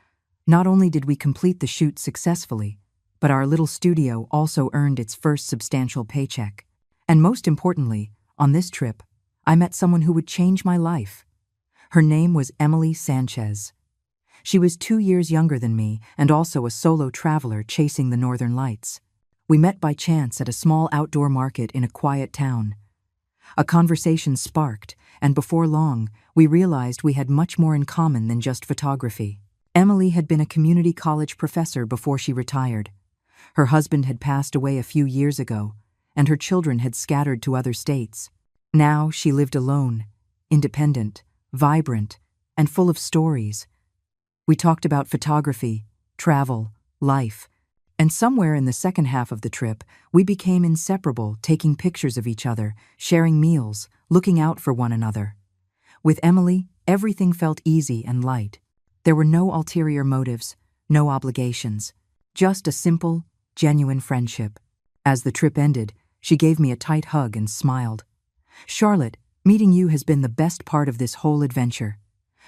not only did we complete the shoot successfully, but our little studio also earned its first substantial paycheck. And most importantly, on this trip, I met someone who would change my life. Her name was Emily Sanchez. She was 2 years younger than me and also a solo traveler chasing the northern lights. We met by chance at a small outdoor market in a quiet town. A conversation sparked, and before long, we realized we had much more in common than just photography. Emily had been a community college professor before she retired. Her husband had passed away a few years ago, and her children had scattered to other states. Now she lived alone, independent, vibrant, and full of stories. We talked about photography, travel, life, and somewhere in the second half of the trip, we became inseparable, taking pictures of each other, sharing meals, looking out for one another. With Emily, everything felt easy and light. There were no ulterior motives, no obligations, just a simple, genuine friendship. As the trip ended, she gave me a tight hug and smiled. "Charlotte, meeting you has been the best part of this whole adventure.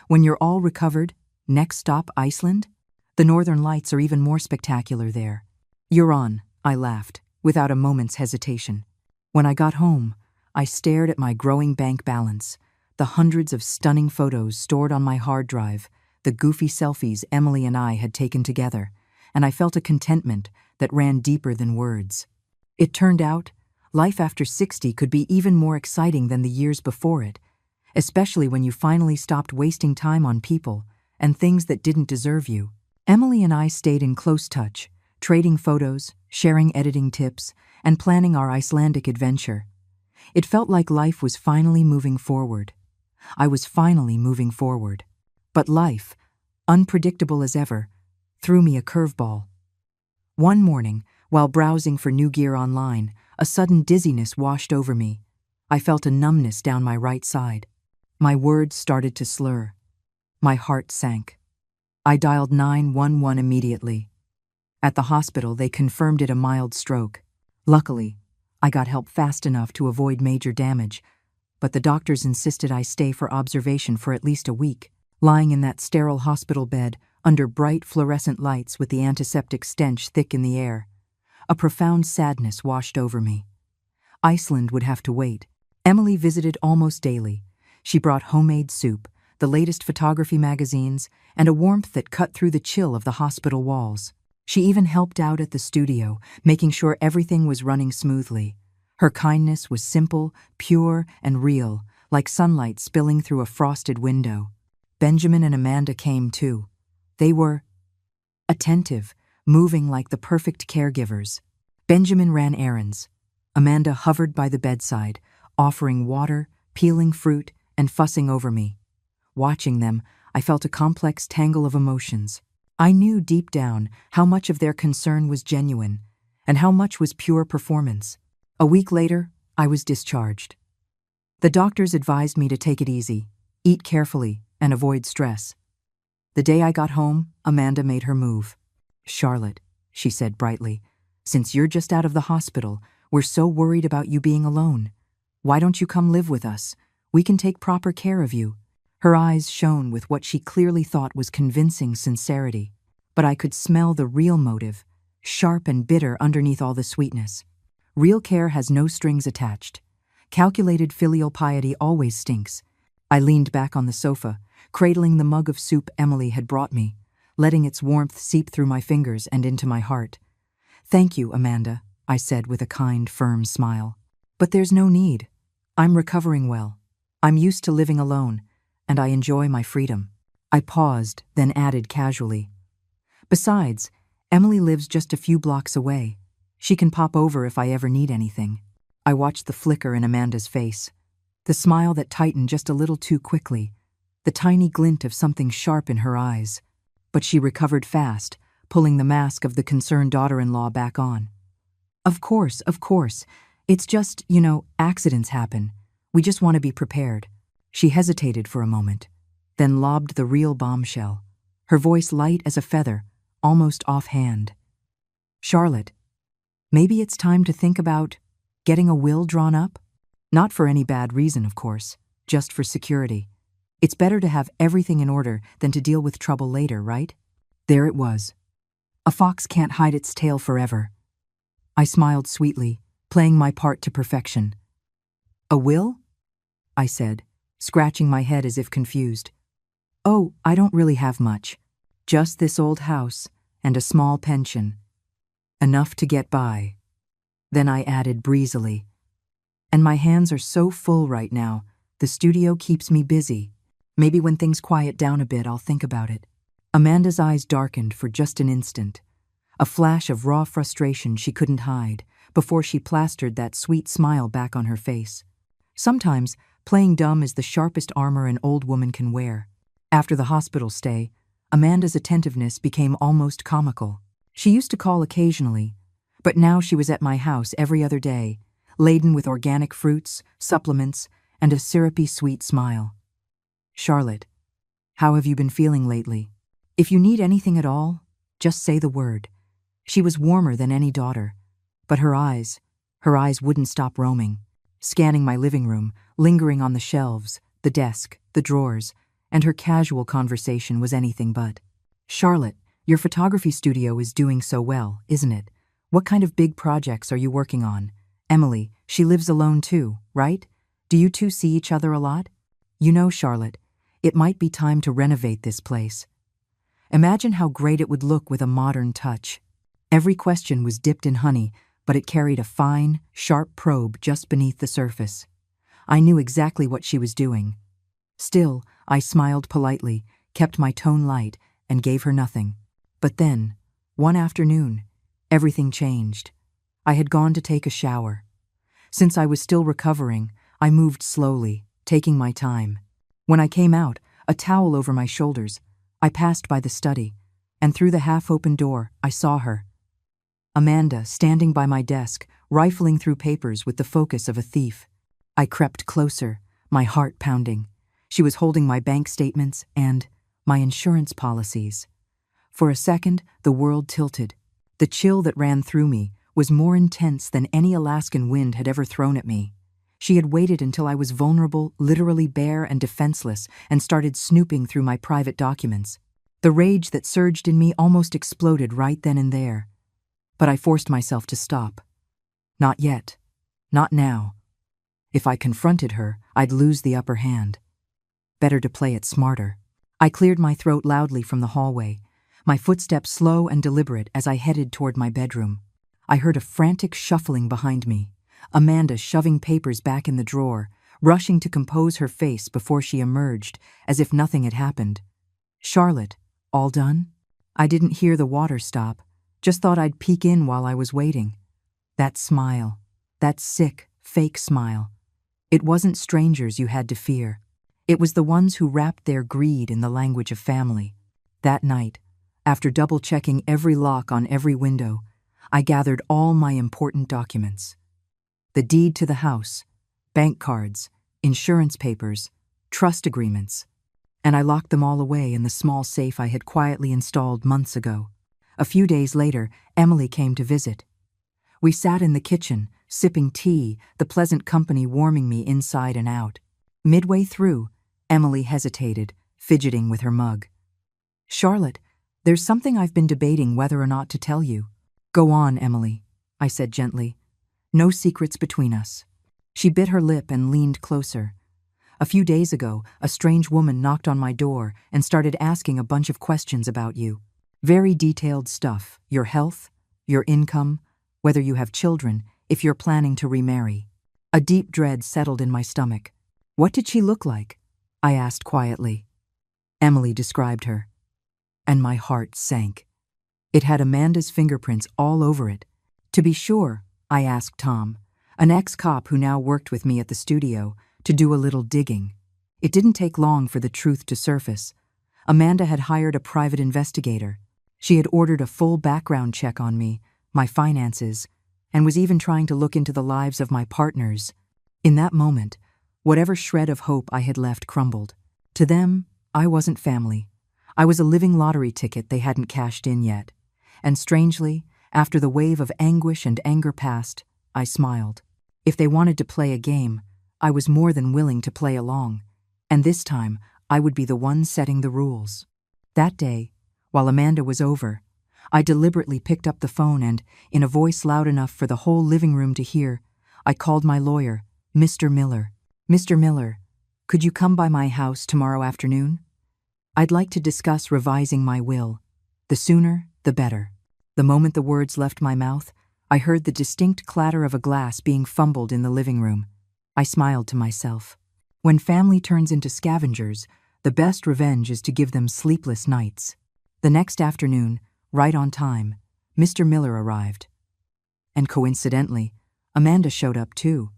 When you're all recovered, next stop Iceland? The northern lights are even more spectacular there." "You're on," I laughed, without a moment's hesitation. When I got home, I stared at my growing bank balance, the hundreds of stunning photos stored on my hard drive, the goofy selfies Emily and I had taken together, and I felt a contentment that ran deeper than words. It turned out, life after 60 could be even more exciting than the years before it, especially when you finally stopped wasting time on people and things that didn't deserve you. Emily and I stayed in close touch, trading photos, sharing editing tips, and planning our Icelandic adventure. It felt like life was finally moving forward. I was finally moving forward. But life, unpredictable as ever, threw me a curveball. One morning, while browsing for new gear online, a sudden dizziness washed over me. I felt a numbness down my right side. My words started to slur. My heart sank. I dialed 911 immediately. At the hospital, they confirmed it a mild stroke. Luckily, I got help fast enough to avoid major damage, but the doctors insisted I stay for observation for at least a week. Lying in that sterile hospital bed, under bright fluorescent lights with the antiseptic stench thick in the air, a profound sadness washed over me. Iceland would have to wait. Emily visited almost daily. She brought homemade soup, the latest photography magazines, and a warmth that cut through the chill of the hospital walls. She even helped out at the studio, making sure everything was running smoothly. Her kindness was simple, pure, and real, like sunlight spilling through a frosted window. Benjamin and Amanda came too. They were attentive, moving like the perfect caregivers. Benjamin ran errands. Amanda hovered by the bedside, offering water, peeling fruit, and fussing over me. Watching them, I felt a complex tangle of emotions. I knew deep down how much of their concern was genuine, and how much was pure performance. A week later, I was discharged. The doctors advised me to take it easy, eat carefully, and avoid stress. The day I got home, Amanda made her move. "Charlotte," she said brightly, "since you're just out of the hospital, we're so worried about you being alone. Why don't you come live with us? We can take proper care of you." Her eyes shone with what she clearly thought was convincing sincerity, but I could smell the real motive, sharp and bitter underneath all the sweetness. Real care has no strings attached. Calculated filial piety always stinks. I leaned back on the sofa, cradling the mug of soup Emily had brought me, letting its warmth seep through my fingers and into my heart. "Thank you, Amanda," I said with a kind, firm smile. "But there's no need. I'm recovering well. I'm used to living alone, and I enjoy my freedom." I paused, then added casually, "Besides, Emily lives just a few blocks away. She can pop over if I ever need anything." I watched the flicker in Amanda's face, the smile that tightened just a little too quickly, the tiny glint of something sharp in her eyes. But she recovered fast, pulling the mask of the concerned daughter-in-law back on. Of course. It's just, accidents happen. We just want to be prepared." She hesitated for a moment, then lobbed the real bombshell, her voice light as a feather, almost offhand. "Charlotte, maybe it's time to think about getting a will drawn up? Not for any bad reason, of course, just for security. It's better to have everything in order than to deal with trouble later, right?" There it was. A fox can't hide its tail forever. I smiled sweetly, playing my part to perfection. "A will?" I said, scratching my head as if confused. "Oh, I don't really have much. Just this old house and a small pension. Enough to get by." Then I added breezily, "And my hands are so full right now, the studio keeps me busy. Maybe when things quiet down a bit, I'll think about it." Amanda's eyes darkened for just an instant, a flash of raw frustration she couldn't hide, before she plastered that sweet smile back on her face. Sometimes, playing dumb is the sharpest armor an old woman can wear. After the hospital stay, Amanda's attentiveness became almost comical. She used to call occasionally, but now she was at my house every other day, laden with organic fruits, supplements, and a syrupy sweet smile. "Charlotte, how have you been feeling lately? If you need anything at all, just say the word." She was warmer than any daughter, but her eyes wouldn't stop roaming, scanning my living room, lingering on the shelves, the desk, the drawers, and her casual conversation was anything but. "Charlotte, your photography studio is doing so well, isn't it? What kind of big projects are you working on? Emily, she lives alone too, right? Do you two see each other a lot? Charlotte, it might be time to renovate this place. Imagine how great it would look with a modern touch." Every question was dipped in honey, but it carried a fine, sharp probe just beneath the surface. I knew exactly what she was doing. Still, I smiled politely, kept my tone light, and gave her nothing. But then, one afternoon, everything changed. I had gone to take a shower. Since I was still recovering, I moved slowly, taking my time. When I came out, a towel over my shoulders, I passed by the study, and through the half-open door, I saw her. Amanda, standing by my desk, rifling through papers with the focus of a thief. I crept closer, my heart pounding. She was holding my bank statements and my insurance policies. For a second, the world tilted. The chill that ran through me was more intense than any Alaskan wind had ever thrown at me. She had waited until I was vulnerable, literally bare and defenseless, and started snooping through my private documents. The rage that surged in me almost exploded right then and there. But I forced myself to stop. Not yet. Not now. If I confronted her, I'd lose the upper hand. Better to play it smarter. I cleared my throat loudly from the hallway, my footsteps slow and deliberate as I headed toward my bedroom. I heard a frantic shuffling behind me, Amanda shoving papers back in the drawer, rushing to compose her face before she emerged, as if nothing had happened. "Charlotte, all done?" I didn't hear the water stop, just thought I'd peek in while I was waiting. That smile, that sick, fake smile. It wasn't strangers you had to fear. It was the ones who wrapped their greed in the language of family. That night, after double-checking every lock on every window, I gathered all my important documents. The deed to the house, bank cards, insurance papers, trust agreements, and I locked them all away in the small safe I had quietly installed months ago. A few days later, Emily came to visit. We sat in the kitchen, sipping tea, the pleasant company warming me inside and out. Midway through, Emily hesitated, fidgeting with her mug. "Charlotte, there's something I've been debating whether or not to tell you." "Go on, Emily," I said gently. "No secrets between us." She bit her lip and leaned closer. A few days ago, a strange woman knocked on my door and started asking a bunch of questions about you. Very detailed stuff: your health, your income, whether you have children, if you're planning to remarry. A deep dread settled in my stomach. What did she look like? I asked quietly. Emily described her, and my heart sank. It had Amanda's fingerprints all over it. To be sure, I asked Tom, an ex-cop who now worked with me at the studio, to do a little digging. It didn't take long for the truth to surface. Amanda had hired a private investigator. She had ordered a full background check on me, my finances, and was even trying to look into the lives of my partners. In that moment, whatever shred of hope I had left crumbled. To them, I wasn't family. I was a living lottery ticket they hadn't cashed in yet. And strangely, after the wave of anguish and anger passed, I smiled. If they wanted to play a game, I was more than willing to play along. And this time, I would be the one setting the rules. That day, while Amanda was over, I deliberately picked up the phone and, in a voice loud enough for the whole living room to hear, I called my lawyer, Mr. Miller. Mr. Miller, could you come by my house tomorrow afternoon? I'd like to discuss revising my will. The sooner, the better. The moment the words left my mouth, I heard the distinct clatter of a glass being fumbled in the living room. I smiled to myself. When family turns into scavengers, the best revenge is to give them sleepless nights. The next afternoon, right on time, Mr. Miller arrived. And coincidentally, Amanda showed up too,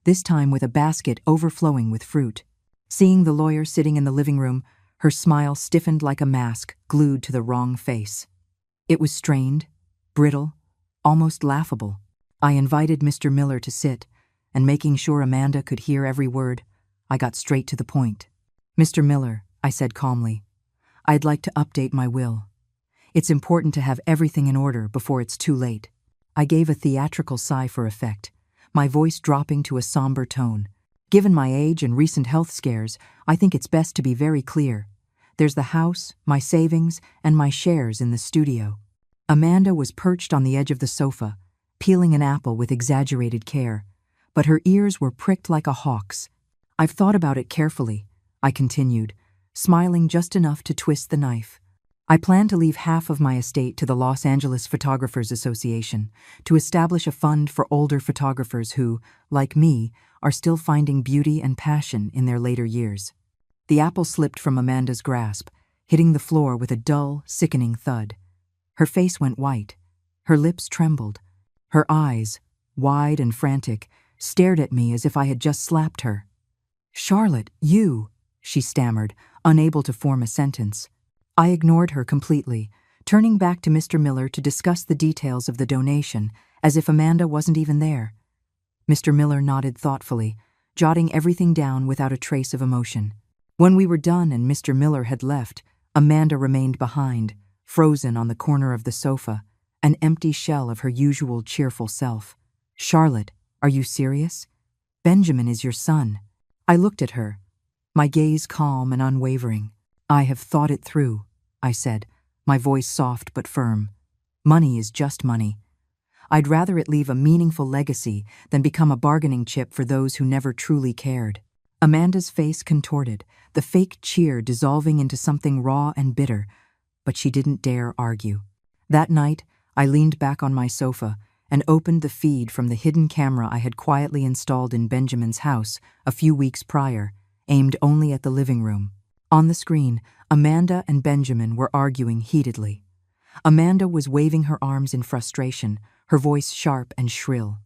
this time with a basket overflowing with fruit. Seeing the lawyer sitting in the living room, her smile stiffened like a mask glued to the wrong face. It was strained, brittle, almost laughable. I invited Mr. Miller to sit, and making sure Amanda could hear every word, I got straight to the point. Mr. Miller, I said calmly, I'd like to update my will. It's important to have everything in order before it's too late. I gave a theatrical sigh for effect, my voice dropping to a somber tone. Given my age and recent health scares, I think it's best to be very clear. There's the house, my savings, and my shares in the studio. Amanda was perched on the edge of the sofa, peeling an apple with exaggerated care, but her ears were pricked like a hawk's. I've thought about it carefully, I continued, smiling just enough to twist the knife. I plan to leave half of my estate to the Los Angeles Photographers Association to establish a fund for older photographers who, like me, are still finding beauty and passion in their later years. The apple slipped from Amanda's grasp, hitting the floor with a dull, sickening thud. Her face went white. Her lips trembled. Her eyes, wide and frantic, stared at me as if I had just slapped her. "Charlotte, you," she stammered, unable to form a sentence. I ignored her completely, turning back to Mr. Miller to discuss the details of the donation, as if Amanda wasn't even there. Mr. Miller nodded thoughtfully, jotting everything down without a trace of emotion. When we were done and Mr. Miller had left, Amanda remained behind, frozen on the corner of the sofa, an empty shell of her usual cheerful self. "Charlotte, are you serious? Benjamin is your son." I looked at her, my gaze calm and unwavering. "I have thought it through," I said, my voice soft but firm. "Money is just money. I'd rather it leave a meaningful legacy than become a bargaining chip for those who never truly cared." Amanda's face contorted, the fake cheer dissolving into something raw and bitter, but she didn't dare argue. That night, I leaned back on my sofa and opened the feed from the hidden camera I had quietly installed in Benjamin's house a few weeks prior, aimed only at the living room. On the screen, Amanda and Benjamin were arguing heatedly. Amanda was waving her arms in frustration, her voice sharp and shrill.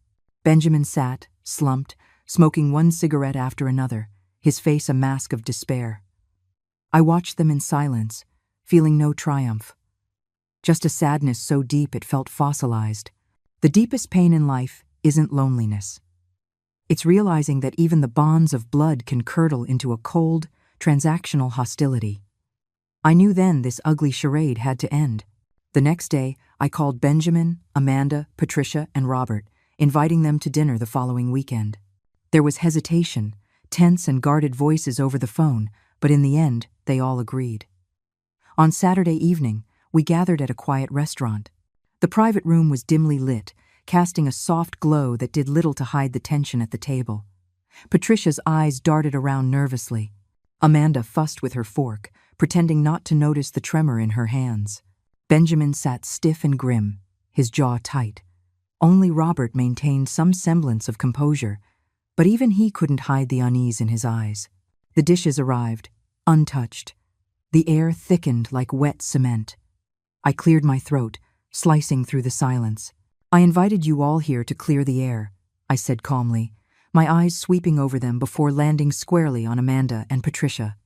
Benjamin sat, slumped, smoking one cigarette after another, his face a mask of despair. I watched them in silence, feeling no triumph. Just a sadness so deep it felt fossilized. The deepest pain in life isn't loneliness. It's realizing that even the bonds of blood can curdle into a cold, transactional hostility. I knew then this ugly charade had to end. The next day, I called Benjamin, Amanda, Patricia, and Robert, inviting them to dinner the following weekend. There was hesitation, tense and guarded voices over the phone, but in the end, they all agreed. On Saturday evening, we gathered at a quiet restaurant. The private room was dimly lit, casting a soft glow that did little to hide the tension at the table. Patricia's eyes darted around nervously. Amanda fussed with her fork, pretending not to notice the tremor in her hands. Benjamin sat stiff and grim, his jaw tight. Only Robert maintained some semblance of composure, but even he couldn't hide the unease in his eyes. The dishes arrived, untouched. The air thickened like wet cement. I cleared my throat, slicing through the silence. "I invited you all here to clear the air," I said calmly, my eyes sweeping over them before landing squarely on Amanda and Patricia.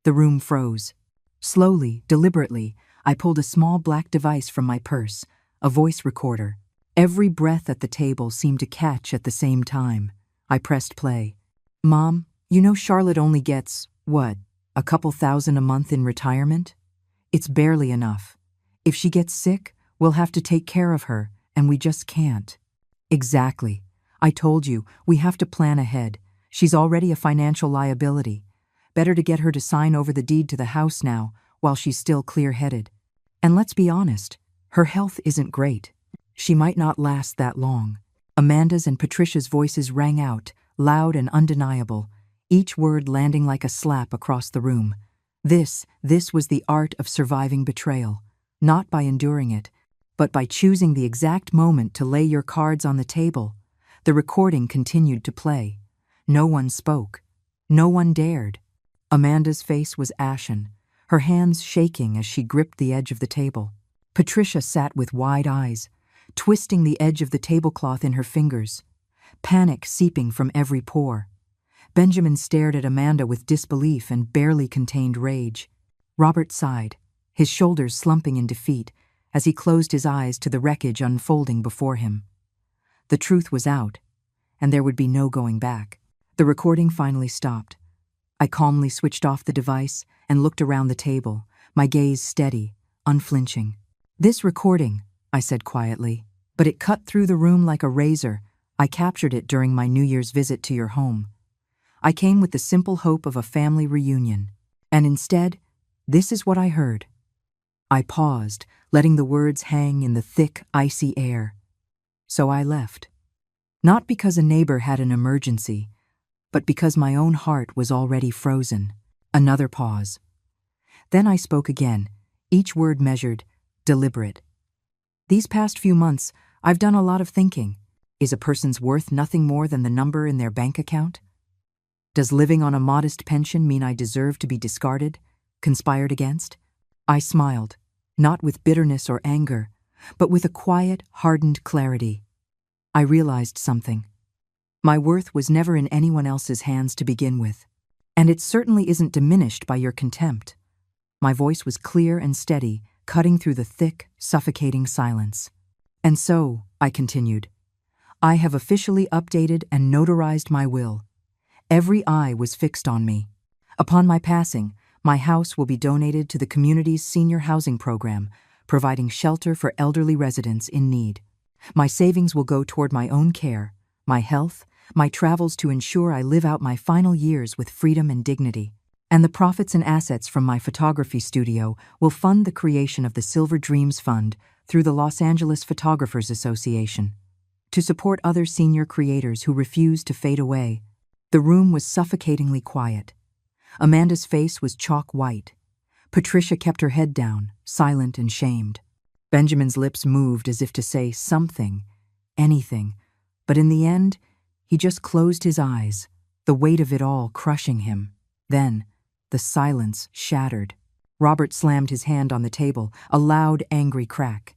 The room froze. Slowly, deliberately, I pulled a small black device from my purse, a voice recorder. Every breath at the table seemed to catch at the same time. I pressed play. "Mom, you know Charlotte only gets, what, a couple thousand a month in retirement? It's barely enough. If she gets sick, we'll have to take care of her, and we just can't." "Exactly. I told you, we have to plan ahead. She's already a financial liability. Better to get her to sign over the deed to the house now, while she's still clear-headed. And let's be honest, her health isn't great. She might not last that long." Amanda's and Patricia's voices rang out, loud and undeniable, each word landing like a slap across the room. This was the art of surviving betrayal, not by enduring it, but by choosing the exact moment to lay your cards on the table. The recording continued to play. No one spoke. No one dared. Amanda's face was ashen, her hands shaking as she gripped the edge of the table. Patricia sat with wide eyes, twisting the edge of the tablecloth in her fingers, panic seeping from every pore. Benjamin stared at Amanda with disbelief and barely contained rage. Robert sighed, his shoulders slumping in defeat as he closed his eyes to the wreckage unfolding before him. The truth was out, and there would be no going back. The recording finally stopped. I calmly switched off the device and looked around the table, my gaze steady, unflinching. "This recording," I said quietly, "but it cut through the room like a razor. I captured it during my New Year's visit to your home. I came with the simple hope of a family reunion, and instead, this is what I heard." I paused, letting the words hang in the thick, icy air. So I left. Not because a neighbor had an emergency, but because my own heart was already frozen. Another pause. Then I spoke again, each word measured, deliberate. "These past few months, I've done a lot of thinking. Is a person's worth nothing more than the number in their bank account? Does living on a modest pension mean I deserve to be discarded, conspired against?" I smiled, not with bitterness or anger, but with a quiet, hardened clarity. I realized something. My worth was never in anyone else's hands to begin with, and it certainly isn't diminished by your contempt. My voice was clear and steady, cutting through the thick, suffocating silence. "And so," I continued, "I have officially updated and notarized my will. Every eye was fixed on me. Upon my passing, my house will be donated to the community's senior housing program, providing shelter for elderly residents in need. My savings will go toward my own care, my health, my travels to ensure I live out my final years with freedom and dignity. And the profits and assets from my photography studio will fund the creation of the Silver Dreams Fund through the Los Angeles Photographers Association, to support other senior creators who refuse to fade away." The room was suffocatingly quiet. Amanda's face was chalk white. Patricia kept her head down, silent and shamed. Benjamin's lips moved as if to say something, anything, but in the end, he just closed his eyes, the weight of it all crushing him. Then, the silence shattered. Robert slammed his hand on the table, a loud, angry crack.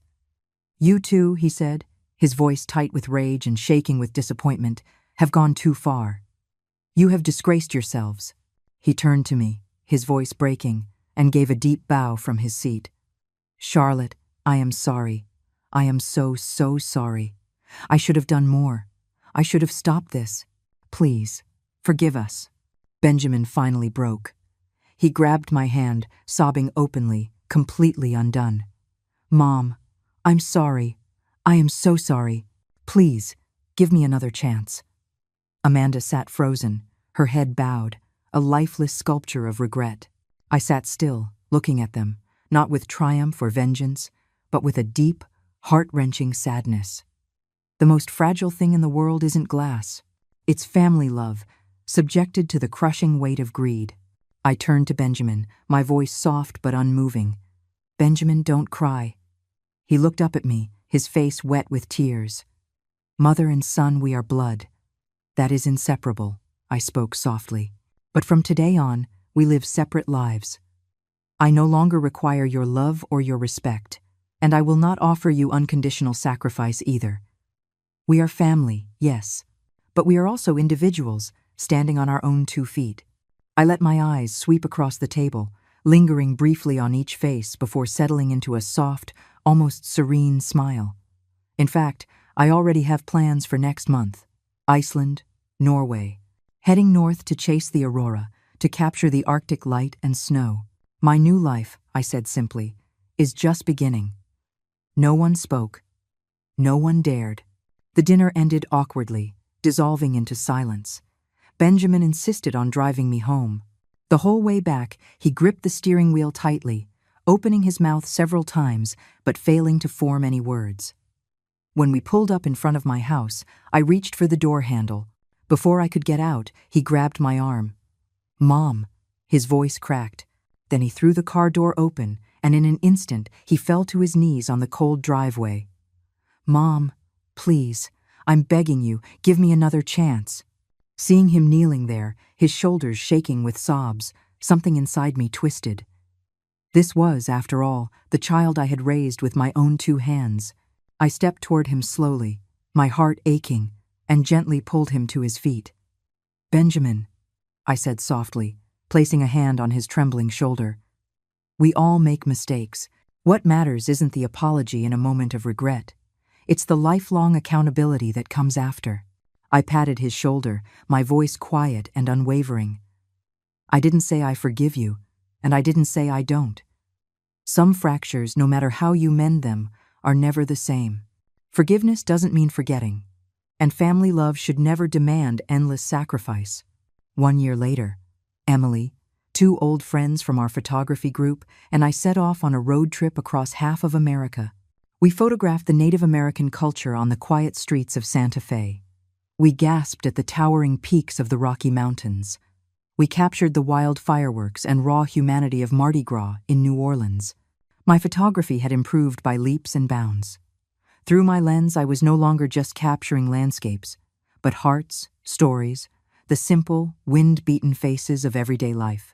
"You two," he said, his voice tight with rage and shaking with disappointment, "have gone too far. You have disgraced yourselves." He turned to me, his voice breaking, and gave a deep bow from his seat. "Charlotte, I am sorry. I am so sorry. I should have done more. I should have stopped this. Please, forgive us." Benjamin finally broke. He grabbed my hand, sobbing openly, completely undone. "Mom, I'm sorry. I am so sorry. Please, give me another chance." Amanda sat frozen, her head bowed, a lifeless sculpture of regret. I sat still, looking at them, not with triumph or vengeance, but with a deep, heart-wrenching sadness. The most fragile thing in the world isn't glass. It's family love, subjected to the crushing weight of greed. I turned to Benjamin, my voice soft but unmoving. "Benjamin, don't cry." He looked up at me, his face wet with tears. "Mother and son, we are blood. That is inseparable," I spoke softly. "But from today on, we live separate lives. I no longer require your love or your respect, and I will not offer you unconditional sacrifice either. We are family, yes, but we are also individuals, standing on our own 2 feet." I let my eyes sweep across the table, lingering briefly on each face before settling into a soft, almost serene smile. In fact, I already have plans for next month. Iceland, Norway. Heading north to chase the aurora, to capture the Arctic light and snow. My new life, I said simply, is just beginning. No one spoke. No one dared. The dinner ended awkwardly, dissolving into silence. Benjamin insisted on driving me home. The whole way back, he gripped the steering wheel tightly, opening his mouth several times but failing to form any words. When we pulled up in front of my house, I reached for the door handle. Before I could get out, he grabbed my arm. "Mom," his voice cracked. Then he threw the car door open, and in an instant, he fell to his knees on the cold driveway. "Mom, please, I'm begging you, give me another chance." Seeing him kneeling there, his shoulders shaking with sobs, something inside me twisted. This was, after all, the child I had raised with my own 2 hands. I stepped toward him slowly, my heart aching, and gently pulled him to his feet. "Benjamin," I said softly, placing a hand on his trembling shoulder. "We all make mistakes. What matters isn't the apology in a moment of regret. It's the lifelong accountability that comes after." I patted his shoulder, my voice quiet and unwavering. "I didn't say I forgive you, and I didn't say I don't. Some fractures, no matter how you mend them, are never the same. Forgiveness doesn't mean forgetting, and family love should never demand endless sacrifice." 1 year later, Emily, 2 old friends from our photography group, and I set off on a road trip across half of America. We photographed the Native American culture on the quiet streets of Santa Fe. We gasped at the towering peaks of the Rocky Mountains. We captured the wild fireworks and raw humanity of Mardi Gras in New Orleans. My photography had improved by leaps and bounds. Through my lens, I was no longer just capturing landscapes, but hearts, stories, the simple, wind-beaten faces of everyday life.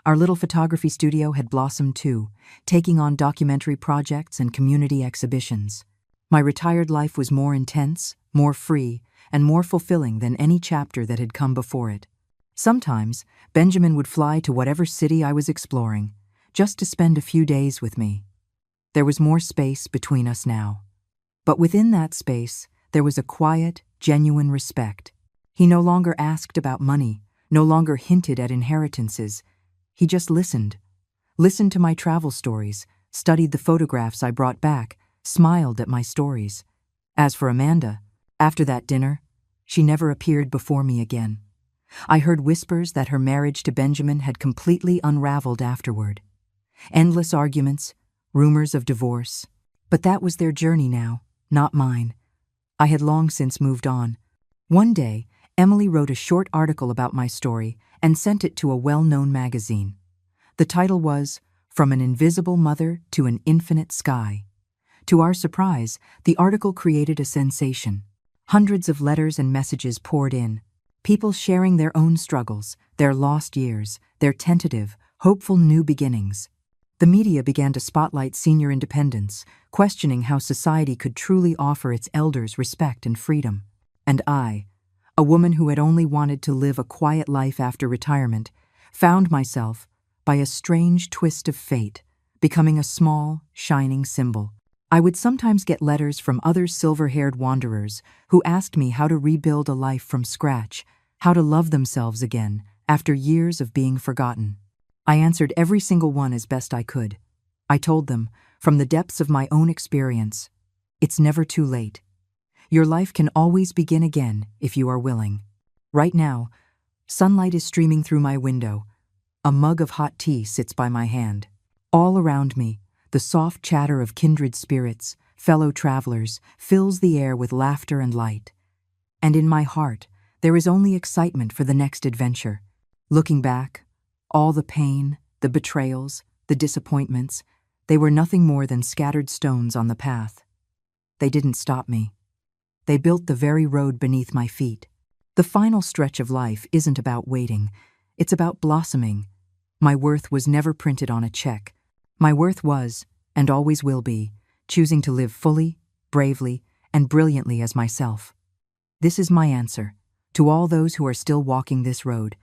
Our little photography studio had blossomed too, taking on documentary projects and community exhibitions. My retired life was more intense, more free, and more fulfilling than any chapter that had come before it. Sometimes, Benjamin would fly to whatever city I was exploring, just to spend a few days with me. There was more space between us now. But within that space, there was a quiet, genuine respect. He no longer asked about money, no longer hinted at inheritances. He just listened to my travel stories, studied the photographs I brought back, smiled at my stories. As for Amanda, after that dinner, she never appeared before me again. I heard whispers that her marriage to Benjamin had completely unraveled afterward. Endless arguments, rumors of divorce. But that was their journey now, not mine. I had long since moved on. One day, Emily wrote a short article about my story and sent it to a well-known magazine. The title was "From an Invisible Mother to an Infinite Sky." To our surprise, the article created a sensation. Hundreds of letters and messages poured in, people sharing their own struggles, their lost years, their tentative, hopeful new beginnings. The media began to spotlight senior independence, questioning how society could truly offer its elders respect and freedom. And I, a woman who had only wanted to live a quiet life after retirement, found myself, by a strange twist of fate, becoming a small, shining symbol. I would sometimes get letters from other silver-haired wanderers who asked me how to rebuild a life from scratch, how to love themselves again after years of being forgotten. I answered every single one as best I could. I told them, from the depths of my own experience, it's never too late. Your life can always begin again if you are willing. Right now, sunlight is streaming through my window. A mug of hot tea sits by my hand. All around me, the soft chatter of kindred spirits, fellow travelers, fills the air with laughter and light. And in my heart, There is only excitement for the next adventure. Looking back, all the pain, the betrayals, the disappointments, they were nothing more than scattered stones on the path. They didn't stop me. They built the very road beneath my feet. The final stretch of life isn't about waiting. It's about blossoming. My worth was never printed on a check. My worth was, and always will be, choosing to live fully, bravely, and brilliantly as myself. This is my answer. To all those who are still walking this road,